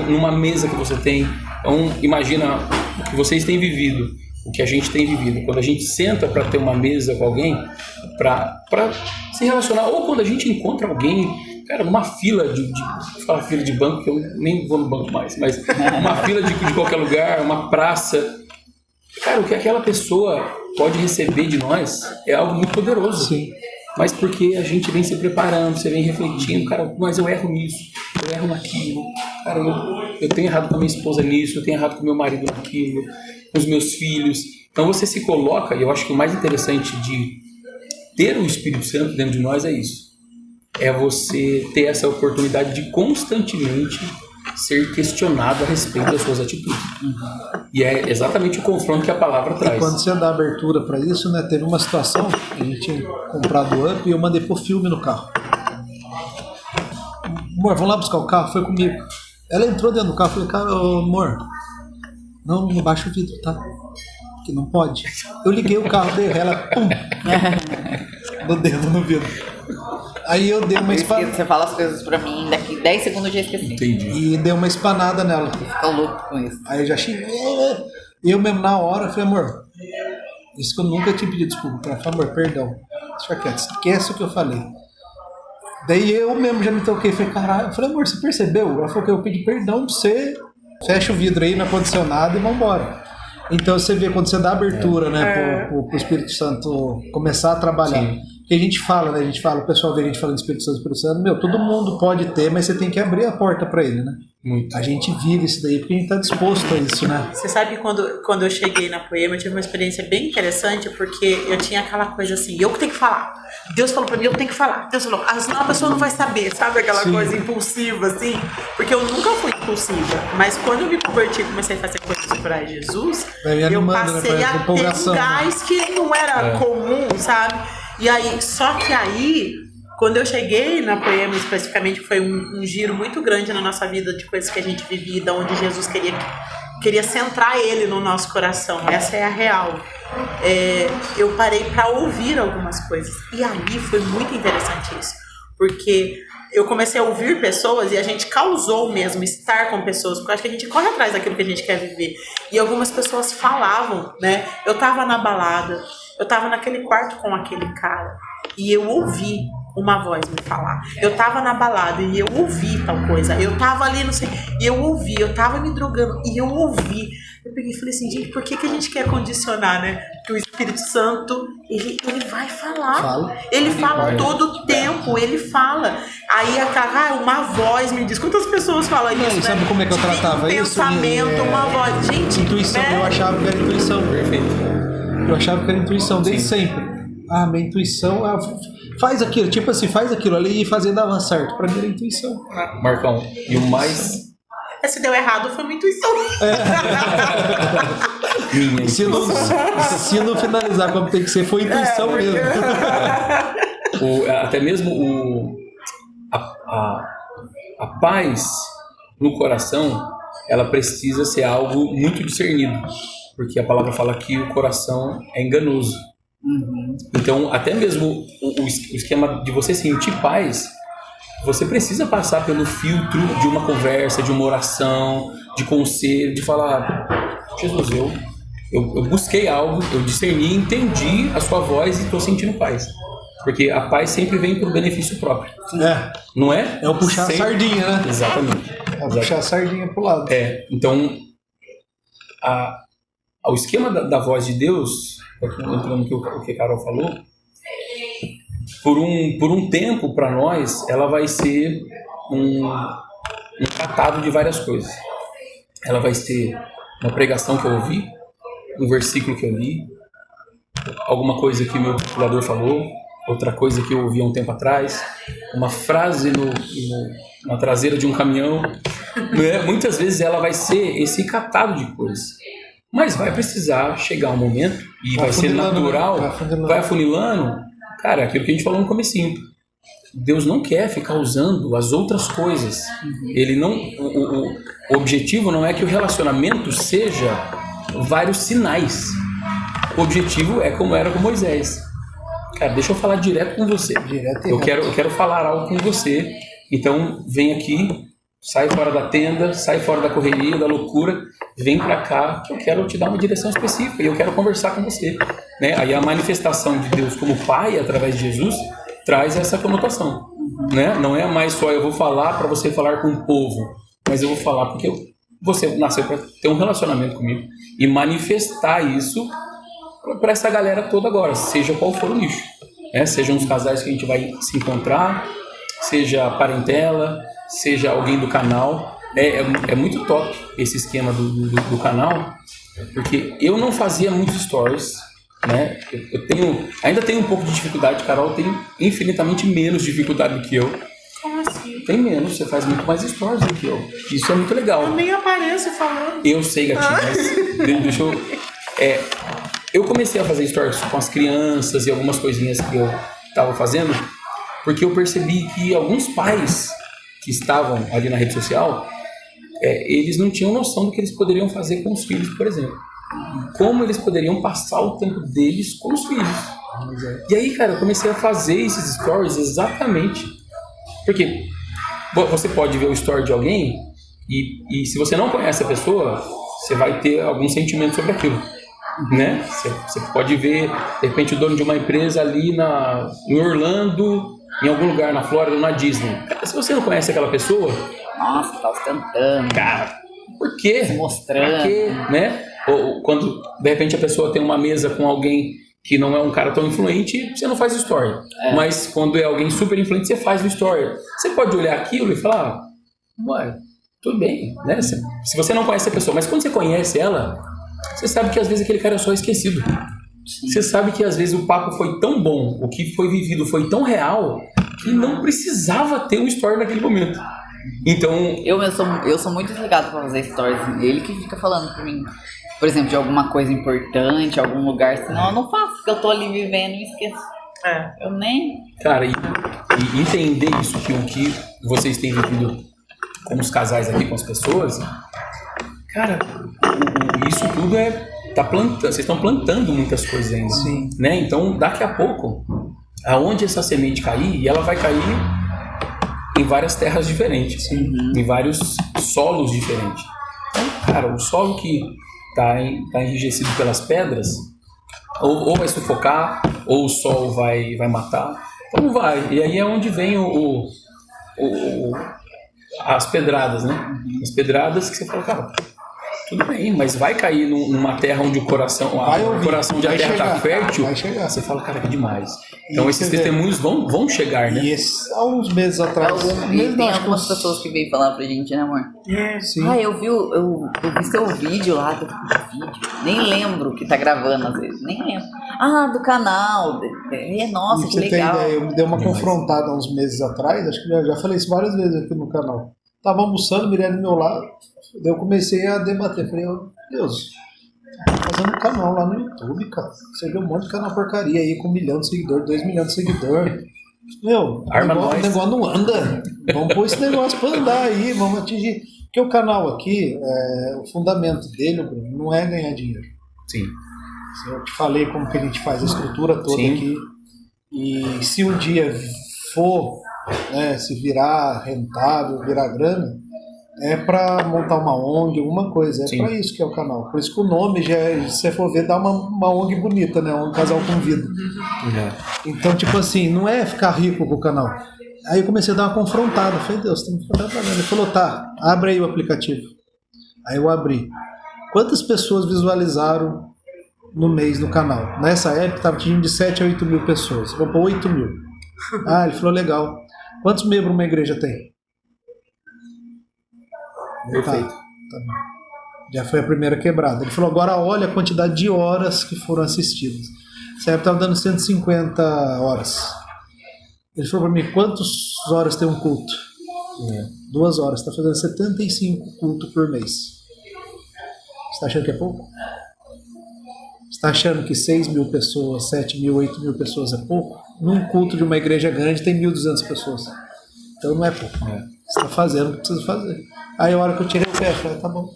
numa mesa que você tem. Então, imagina o que vocês têm vivido, o que a gente tem vivido. Quando a gente senta para ter uma mesa com alguém, para se relacionar, ou quando a gente encontra alguém, cara, numa fila fala fila de banco, que eu nem vou no banco mais, mas uma fila de qualquer lugar, uma praça. Cara, o que aquela pessoa pode receber de nós é algo muito poderoso. Sim. Mas porque a gente vem se preparando, você vem refletindo, cara, mas eu erro nisso, eu erro naquilo, cara, eu tenho errado com a minha esposa nisso, eu tenho errado com o meu marido naquilo, com os meus filhos. Então você se coloca, e eu acho que o mais interessante de ter o Espírito Santo dentro de nós é isso. É você ter essa oportunidade de constantemente ser questionado a respeito das suas atitudes. E é exatamente o confronto que a palavra traz. E quando você dá abertura para isso, né? Teve uma situação, a gente tinha comprado o Up e eu mandei pôr filme no carro. Amor, vamos lá buscar o carro? Foi comigo. Ela entrou dentro do carro, falei, cara, amor, não baixa o vidro, tá? Porque não pode. Eu liguei o carro dele, ela, pum, do dedo no vidro. Aí eu dei uma espanada. Você fala as coisas pra mim, daqui 10 segundos eu já esqueci. Entendi. E dei uma espanada nela. Fica louco com isso. Aí eu já xinguei. Eu mesmo na hora falei, amor, isso que eu nunca te pedi desculpa. Eu falei, amor, perdão. Deixa quieto, esquece o que eu falei. Daí eu mesmo já me toquei, falei, caralho. Eu falei, amor, você percebeu? Ela falou que eu pedi perdão pra você. Fecha o vidro aí no ar-condicionado e vambora. Então você vê quando você dá abertura, né, pro Espírito Santo começar a trabalhar. Sim. Que a gente fala, né? O pessoal vê a gente falando de Espírito Santo, meu, todo mundo pode ter, mas você tem que abrir a porta para ele, né? Muito. A gente vive isso daí porque a gente tá disposto a isso, né? Você sabe que quando eu cheguei na Poema, eu tive uma experiência bem interessante, porque eu tinha aquela coisa assim, eu que tenho que falar. Deus falou pra mim, eu tenho que falar. Deus falou, senão a pessoa não vai saber, sabe? Aquela Sim. coisa impulsiva, assim. Porque eu nunca fui impulsiva, mas quando eu me converti e comecei a fazer coisas para Jesus, eu passei a ter um gás que não era comum, sabe? E aí, só que aí, quando eu cheguei na Poema especificamente, foi um giro muito grande na nossa vida de coisas que a gente vivia, de onde Jesus queria centrar ele no nosso coração. Essa é a real. Eu parei para ouvir algumas coisas. E aí foi muito interessante isso. Porque eu comecei a ouvir pessoas e a gente causou mesmo estar com pessoas, porque eu acho que a gente corre atrás daquilo que a gente quer viver. E algumas pessoas falavam, né? Eu tava na balada, eu tava naquele quarto com aquele cara e eu ouvi uma voz me falar. Eu tava na balada e eu ouvi tal coisa. Eu tava ali, não sei, e eu ouvi. Eu tava me drogando e eu ouvi. Eu peguei e falei assim, gente, por que a gente quer condicionar, né? Que o Espírito Santo, ele vai falar. Ele fala todo o tempo, ele fala. Aí uma voz me diz. Quantas pessoas falam isso, né? Sabe como é que eu tratava isso? Pensamento, uma voz. Gente, intuição, né? Eu achava que era intuição. Perfeito. Eu achava que era intuição, desde sempre. Minha intuição faz aquilo, tipo assim, faz aquilo ali e fazer dava certo. Pra mim era intuição. Marcão, e o mais... Se deu errado, foi uma intuição. Se não finalizar como tem que ser, foi intuição mesmo. Até mesmo a paz no coração, ela precisa ser algo muito discernido. Porque a palavra fala que o coração é enganoso. Então, até mesmo o esquema de você sentir paz, você precisa passar pelo filtro de uma conversa, de uma oração, de conselho, de falar, Jesus, eu busquei algo, eu discerni, entendi a sua voz e estou sentindo paz. Porque a paz sempre vem para o benefício próprio. Não é? É o puxar a sardinha, né? Exatamente. É o puxar a sardinha pro lado. Então, o esquema da voz de Deus, entrando no que a Carol falou, por um tempo, para nós, ela vai ser um catado de várias coisas. Ela vai ser uma pregação que eu ouvi, um versículo que eu li, alguma coisa que o meu discipulador falou, outra coisa que eu ouvi há um tempo atrás, uma frase na traseira de um caminhão, né? Muitas vezes ela vai ser esse catado de coisas. Mas vai precisar chegar um momento, e vai ser natural, vai afunilando. Cara, aquilo que a gente falou no comecinho. Deus não quer ficar usando as outras coisas. Ele não, o objetivo não é que o relacionamento seja vários sinais. O objetivo é como era com Moisés. Cara, deixa eu falar direto com você. Eu quero falar algo com você. Então, vem aqui, sai fora da tenda, sai fora da correria, da loucura, vem pra cá, que eu quero te dar uma direção específica e eu quero conversar com você. Né? Aí a manifestação de Deus como Pai, através de Jesus, traz essa conotação. Né? Não é mais só eu vou falar para você falar com o povo, mas eu vou falar porque você nasceu para ter um relacionamento comigo e manifestar isso para essa galera toda agora, seja qual for o nicho. Né? Sejam os casais que a gente vai se encontrar, seja a parentela, seja alguém do canal. É muito top esse esquema do canal, porque eu não fazia muitos stories, né? Ainda tenho um pouco de dificuldade. Carol tem infinitamente menos dificuldade do que eu. Como assim? Tem menos, você faz muito mais stories do que eu. Isso é muito legal. Eu nem apareço falando. Eu sei, gatinho, mas deixa eu... Eu comecei a fazer stories com as crianças e algumas coisinhas que eu estava fazendo, porque eu percebi que alguns pais que estavam ali na rede social, eles não tinham noção do que eles poderiam fazer com os filhos, por exemplo. Como eles poderiam passar o tempo deles com os filhos. E aí, cara, eu comecei a fazer esses stories exatamente porque você pode ver o story de alguém e se você não conhece a pessoa, você vai ter algum sentimento sobre aquilo. Né? Você pode ver, de repente, o dono de uma empresa ali em Orlando, em algum lugar na Flórida, na Disney. Cara, se você não conhece aquela pessoa... Nossa, tá ostentando. Cara, por quê? Se mostrando. Por quê? Né? Ou quando, de repente, a pessoa tem uma mesa com alguém que não é um cara tão influente, você não faz story. Mas quando é alguém super influente, você faz o story. Você pode olhar aquilo e falar, ué, tudo bem, né? Se você não conhece a pessoa, mas quando você conhece ela... Você sabe que às vezes aquele cara é só esquecido. Sim. Você sabe que às vezes o papo foi tão bom, o que foi vivido foi tão real, que não precisava ter um story naquele momento. Então... Eu sou muito desligado pra fazer stories. Ele que fica falando pra mim, por exemplo, de alguma coisa importante, algum lugar, senão eu não faço, porque eu tô ali vivendo e esqueço. Eu nem... Cara, e entender isso, que o que vocês têm vivido com os casais aqui, com as pessoas... Cara, isso tudo vocês estão plantando muitas coisas ainda. Sim. Né? Então, daqui a pouco, aonde essa semente cair, e ela vai cair em várias terras diferentes, em vários solos diferentes. Então, cara, o solo que está enrijecido pelas pedras, ou vai sufocar, ou o sol vai matar. Então não vai. E aí é onde vem as pedradas, né? As pedradas que você fala, cara... Tudo bem, mas vai cair numa terra onde o coração onde a terra está fértil, você fala, cara, que demais. Então esses testemunhos vão chegar, né? E há uns meses atrás... Tem algumas pessoas que vêm falar pra gente, né, amor? Sim. Eu vi seu vídeo lá, nem lembro que tá gravando às vezes, nem lembro. Do canal, nossa, que legal. Ideia, eu me dei uma confrontada há uns meses atrás, acho que já falei isso várias vezes aqui no canal. Tava almoçando, Mirelle do meu lado, daí eu comecei a debater. Falei, Deus, fazendo um canal lá no YouTube, cara. Você vê um monte de canal porcaria aí com 1 milhão de seguidores, 2 milhões de seguidores. Meu, o negócio não anda. Vamos pôr esse negócio pra andar aí, vamos atingir. Porque o canal aqui, o fundamento dele, Bruno, não é ganhar dinheiro. Sim. Eu te falei como que a gente faz a estrutura toda aqui. E se um dia for... se virar rentável, virar grana, é para montar uma ONG, alguma coisa, para isso que é o canal. Por isso que o nome se você for ver, dá uma ONG bonita, né? Um casal com vida. Então, tipo assim, não é ficar rico com o canal. Aí eu comecei a dar uma confrontada, eu falei, Deus, tem que ficar trabalhando. Ele falou, tá, abre aí o aplicativo. Aí eu abri. Quantas pessoas visualizaram no mês no canal? Nessa época estava atingindo de 7 a 8 mil pessoas. Vou pôr 8 mil. Ele falou, legal. Quantos membros uma igreja tem? Perfeito. Tá bom. Já foi a primeira quebrada. Ele falou, agora olha a quantidade de horas que foram assistidas. Essa época estava dando 150 horas. Ele falou pra mim, quantas horas tem um culto? 2 horas, tá fazendo 75 cultos por mês. Você tá achando que é pouco? Você tá achando que 6 mil pessoas, 7 mil, 8 mil pessoas é pouco? Num culto de uma igreja grande tem 1.200 pessoas. Então não é pouco. Você tá fazendo o que precisa fazer. Aí a hora que eu tirei o pé, eu falei, tá bom.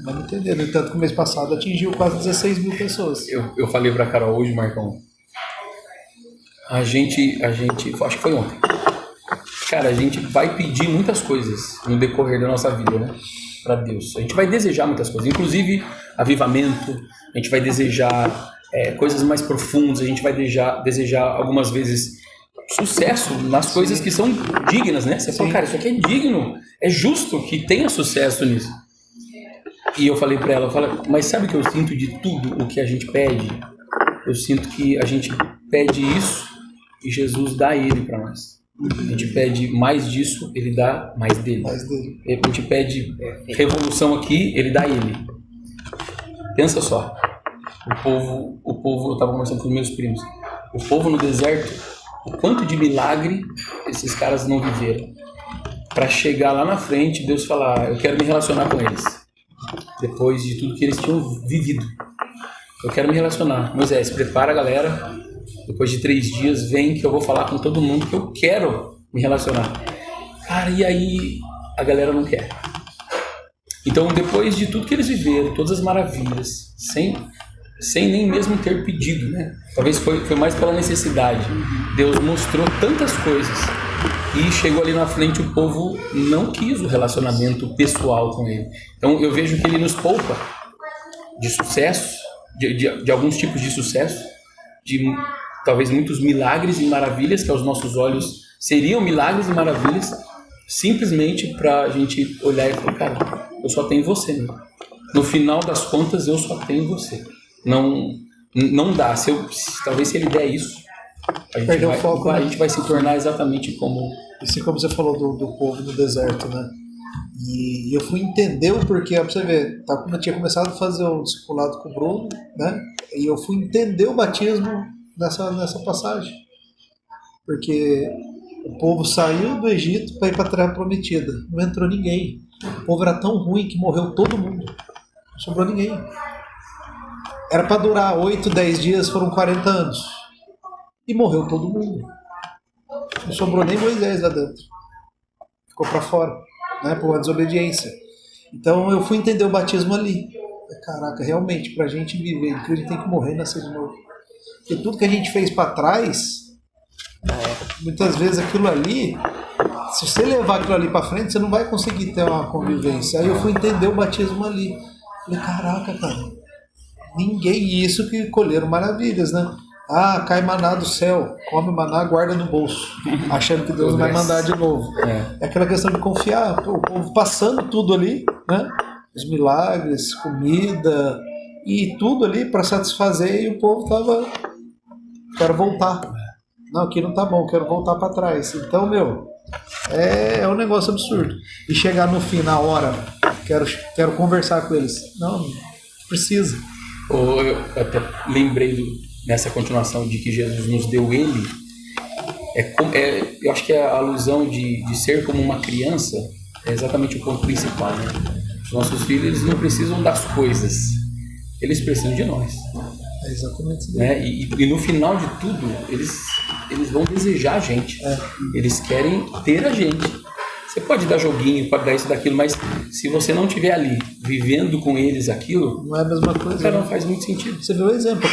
Vamos entender. No entanto, que o mês passado atingiu quase 16 mil pessoas. Eu falei pra Carol hoje, Marcão, a gente, acho que foi ontem, cara, a gente vai pedir muitas coisas no decorrer da nossa vida, né, pra Deus. A gente vai desejar muitas coisas, inclusive avivamento, a gente vai desejar coisas mais profundas, a gente vai desejar algumas vezes sucesso nas coisas que são dignas, né? Você fala, cara, isso aqui é digno, é justo que tenha sucesso nisso. E eu falei pra ela, mas sabe o que eu sinto de tudo o que a gente pede? Eu sinto que a gente pede isso e Jesus dá ele pra nós. A gente pede mais disso, ele dá mais dele. A gente pede revolução aqui, ele dá ele. Pensa só, o povo, eu tava conversando com os meus primos, o povo no deserto, o quanto de milagre esses caras não viveram. Pra chegar lá na frente, Deus falar, eu quero me relacionar com eles. Depois de tudo que eles tinham vivido. Eu quero me relacionar. Moisés, prepara a galera. Depois de 3 dias, vem que eu vou falar com todo mundo que eu quero me relacionar. Cara, e aí a galera não quer. Então, depois de tudo que eles viveram, todas as maravilhas, sem nem mesmo ter pedido, né? Talvez foi mais pela necessidade. Deus mostrou tantas coisas. E chegou ali na frente, o povo não quis o relacionamento pessoal com ele. Então eu vejo que ele nos poupa de sucesso, de alguns tipos de sucesso, de talvez muitos milagres e maravilhas que aos nossos olhos seriam milagres e maravilhas, simplesmente para a gente olhar e falar, cara, eu só tenho você. Né? No final das contas, eu só tenho você. Não dá. Talvez se ele der isso, a gente vai se tornar exatamente como... Assim como você falou do povo no deserto, né? E eu fui entender o porquê, pra você ver, eu tinha começado a fazer o discipulado com o Bruno, né? E eu fui entender o batismo nessa passagem. Porque o povo saiu do Egito para ir para a Terra Prometida. Não entrou ninguém. O povo era tão ruim que morreu todo mundo. Não sobrou ninguém. Era para durar 8, 10 dias, foram 40 anos. E morreu todo mundo. Não sobrou nem Moisés lá dentro. Ficou para fora, né, por uma desobediência. Então eu fui entender o batismo ali. Caraca, realmente, pra gente viver, a gente tem que morrer e nascer de novo. Porque tudo que a gente fez para trás, muitas vezes aquilo ali, se você levar aquilo ali para frente, você não vai conseguir ter uma convivência. Aí eu fui entender o batismo ali. Falei, caraca, cara, ninguém, e isso que colheram maravilhas, né? Ah, cai maná do céu, come maná, guarda no bolso, achando que Deus vai mandar de novo. É aquela questão de confiar, o povo passando tudo ali, né? Os milagres, comida e tudo ali para satisfazer, e o povo tava, quero voltar. Não, aqui não tá bom, quero voltar para trás. Então, é um negócio absurdo. E chegar no fim, na hora, quero conversar com eles. Não precisa. Eu até lembrei nessa continuação de que Jesus nos deu ele, eu acho que a alusão de ser como uma criança é exatamente o ponto principal, né? Os nossos filhos, eles não precisam das coisas, eles precisam de nós. É exatamente isso. Né? E no final de tudo, eles vão desejar a gente. Eles querem ter a gente. Você pode dar joguinho, pode dar isso, daquilo, mas se você não estiver ali, vivendo com eles aquilo, não é a mesma coisa. Não faz muito sentido. Você viu o exemplo,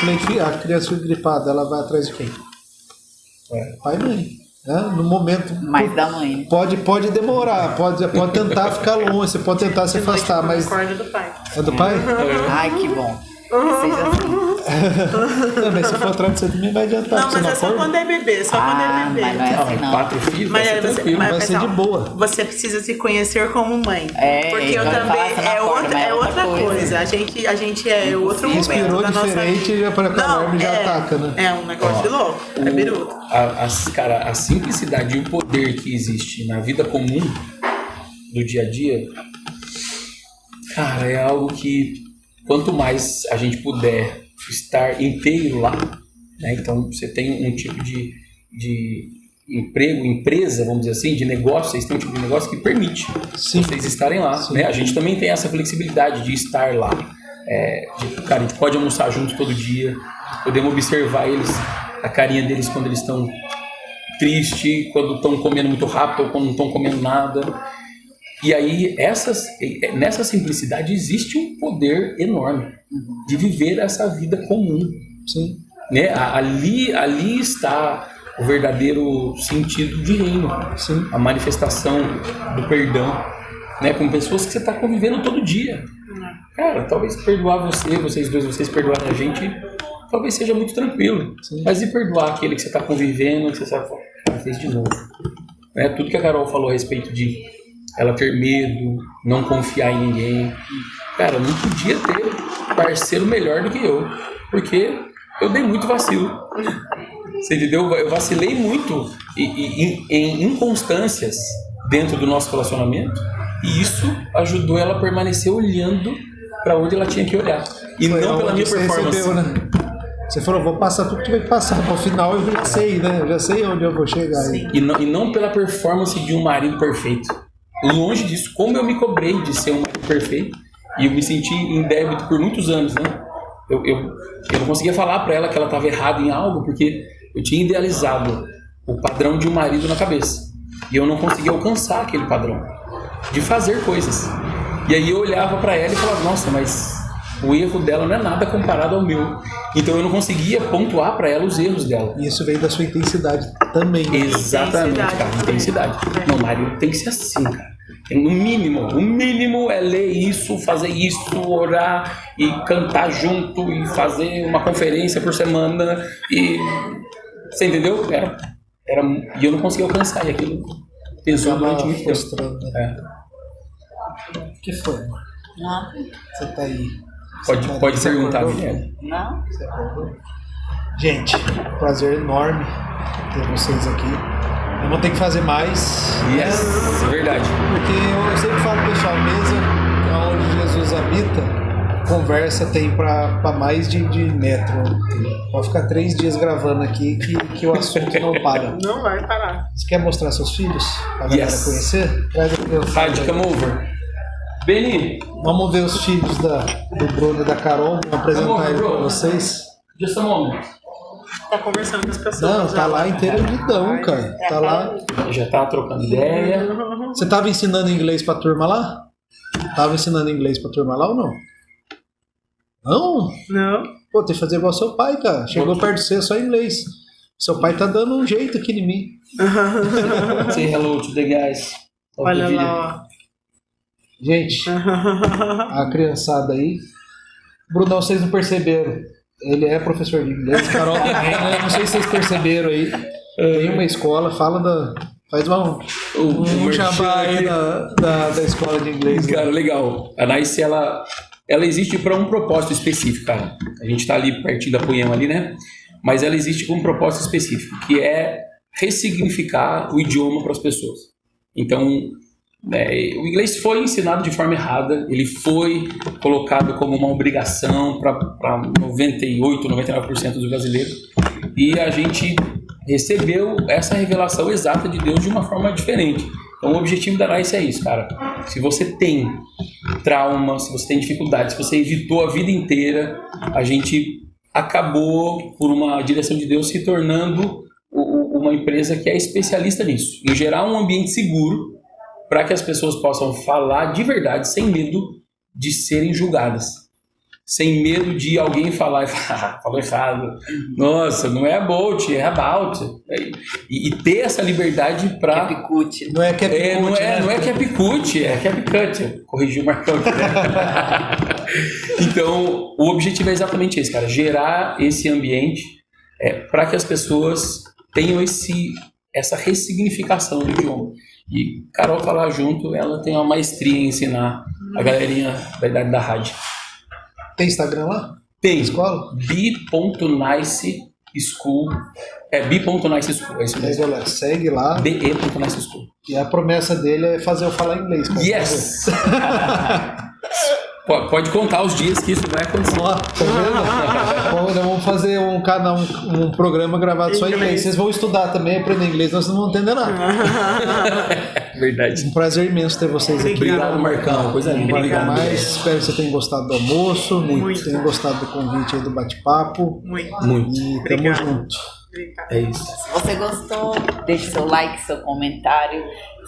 a criança gripada, ela vai atrás de quem? Pai e mãe. No momento. Mais da mãe. Pode demorar, pode tentar ficar longe, você pode tentar se afastar, mas. Concordo do pai. É do pai? Ai, que bom. Seja assim. Não, mas se for atrás de você também vai adiantar. Não, mas é só quando é bebê, Mas não é assim, não. 4 filhos, vai ser tranquilo. Vai ser de boa. Você precisa se conhecer como mãe. Porque eu quando também fala, é outra coisa. A gente é outro momento respirou da nossa diferente vida. e para a alarme já ataca, né? É um negócio de louco. É biruta. A simplicidade e o poder que existe na vida comum do dia a dia, cara, é algo que quanto mais a gente puder estar inteiro lá, né? Então você tem um tipo de emprego, empresa, vamos dizer assim, de negócio, vocês têm um tipo de negócio que permite vocês estarem lá, né? A gente também tem essa flexibilidade de estar lá. Cara, a gente pode almoçar junto todo dia, podemos observar a carinha deles quando eles estão tristes, quando estão comendo muito rápido ou quando não estão comendo nada. E aí, nessa simplicidade existe um poder enorme de viver essa vida comum. Sim. Né? Ali está o verdadeiro sentido de reino. Sim. A manifestação do perdão, né? Com pessoas que você está convivendo todo dia. Cara, talvez perdoar vocês perdoarem a gente, talvez seja muito tranquilo. Sim. Mas e perdoar aquele que você está convivendo, que você sabe, cara, fez de novo. Né? Tudo que a Carol falou a respeito de ela ter medo, não confiar em ninguém. Cara, eu não podia ter parceiro melhor do que eu, porque eu dei muito vacilo. Você entendeu? Eu vacilei muito em inconstâncias dentro do nosso relacionamento, e isso ajudou ela a permanecer olhando para onde ela tinha que olhar. E foi não pela minha performance. Recebeu, né? Você falou, vou passar tudo que tiver que passar. No final eu já sei, né? Eu já sei onde eu vou chegar. E não pela performance de um marido perfeito. Longe disso. Como eu me cobrei de ser um marido perfeito, e eu me senti em débito por muitos anos, né? Eu não conseguia falar para ela que ela estava errada em algo, porque eu tinha idealizado o padrão de um marido na cabeça. E eu não conseguia alcançar aquele padrão de fazer coisas. E aí eu olhava para ela e falava, nossa, mas o erro dela não é nada comparado ao meu. Então eu não conseguia pontuar para ela os erros dela. E isso veio da sua intensidade também. Exatamente, cara, intensidade. Não, marido tem que ser assim, cara. O mínimo é ler isso, fazer isso, orar e cantar junto e fazer uma conferência por semana. E você entendeu? E eu não conseguia alcançar, e aquilo pesou durante muito tempo. O que foi, amor? Não. Você tá aí. Pode perguntar, Guilherme. Não. Você acordou? Gente, prazer enorme ter vocês aqui. Eu vou ter que fazer mais. Yes, é verdade. Porque eu sempre falo pro pessoal, mesa onde Jesus habita, conversa tem pra mais de metro. Pode ficar 3 dias gravando aqui que o assunto não para. Não vai parar. Você quer mostrar seus filhos pra galera conhecer? Traz a criança. Rádio, come over. Beni. Vamos ver os filhos do Bruno e da Carol. Vou apresentar ele pra vocês. Just a moment. Tá conversando com as pessoas. Não, tá lá inteiradão, cara. Tá lá. Já tá trocando ideia. Você tava ensinando inglês pra turma lá? Tava ensinando inglês pra turma lá ou não? Não? Não. Pô, tem que fazer igual seu pai, cara. Chegou perto de você, só inglês. Seu pai tá dando um jeito aqui em mim. Say hello to the guys. Olha lá, ó. Gente, a criançada aí. Brunão, vocês não perceberam. Ele é professor de inglês, Carol também, né? Não sei se vocês perceberam aí. Tem uma escola, faz um jabá aí da escola de inglês. Cara, legal. A Nice, ela existe para um propósito específico, cara. A gente tá ali pertinho da Poema ali, né? Mas ela existe com um propósito específico, que é ressignificar o idioma para as pessoas. Então, o inglês foi ensinado de forma errada, ele foi colocado como uma obrigação para 98, 99% dos brasileiros, e a gente recebeu essa revelação exata de Deus de uma forma diferente. Então o objetivo da Nice é isso, cara. Se você tem trauma, se você tem dificuldade, se você evitou a vida inteira, a gente acabou, por uma direção de Deus, se tornando uma empresa que é especialista nisso, em gerar um ambiente seguro para que as pessoas possam falar de verdade, sem medo de serem julgadas. Sem medo de alguém falar e falar, falou errado. Nossa, não é about, é about. E ter essa liberdade para... Capicute. Não é capicute, não é capicute, é capicute. Corrigiu o Marcão aqui, né? Então, o objetivo é exatamente esse, cara. Gerar esse ambiente para que as pessoas tenham essa ressignificação do idioma. E Carol tá lá junto, ela tem uma maestria em ensinar a galerinha da idade da rádio. Tem Instagram lá? Tem. Escola? B.nice.school. B.nice school, é isso mesmo. Galera, segue lá. BE.nice school. E a promessa dele é fazer eu falar inglês. Cara. Yes! Pode contar os dias que isso vai acontecer. Ó, tá vendo? Vamos fazer um canal, um programa gravado só em inglês. Vocês vão estudar também, aprender inglês, nós não vamos entender nada. Verdade. Um prazer imenso ter vocês aqui. Obrigado, Marcão. Coisa linda. Obrigado mais. Espero que você tenha gostado do almoço, tenha gostado do convite aí do bate-papo. Muito. E tamo junto. É isso. Se você gostou, deixe seu like, seu comentário.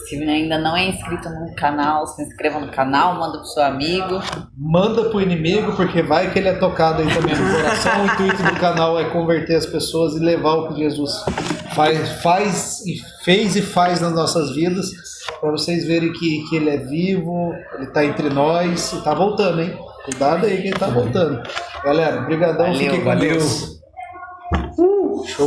Se ainda não é inscrito no canal, se inscreva no canal, manda pro seu amigo. Manda pro inimigo, porque vai que ele é tocado aí também no coração. O intuito do canal é converter as pessoas e levar o que Jesus fez e faz nas nossas vidas, para vocês verem que ele é vivo, ele tá entre nós e tá voltando, hein? Cuidado aí que ele tá voltando. Galera, brigadão, fiquem com Deus. Show.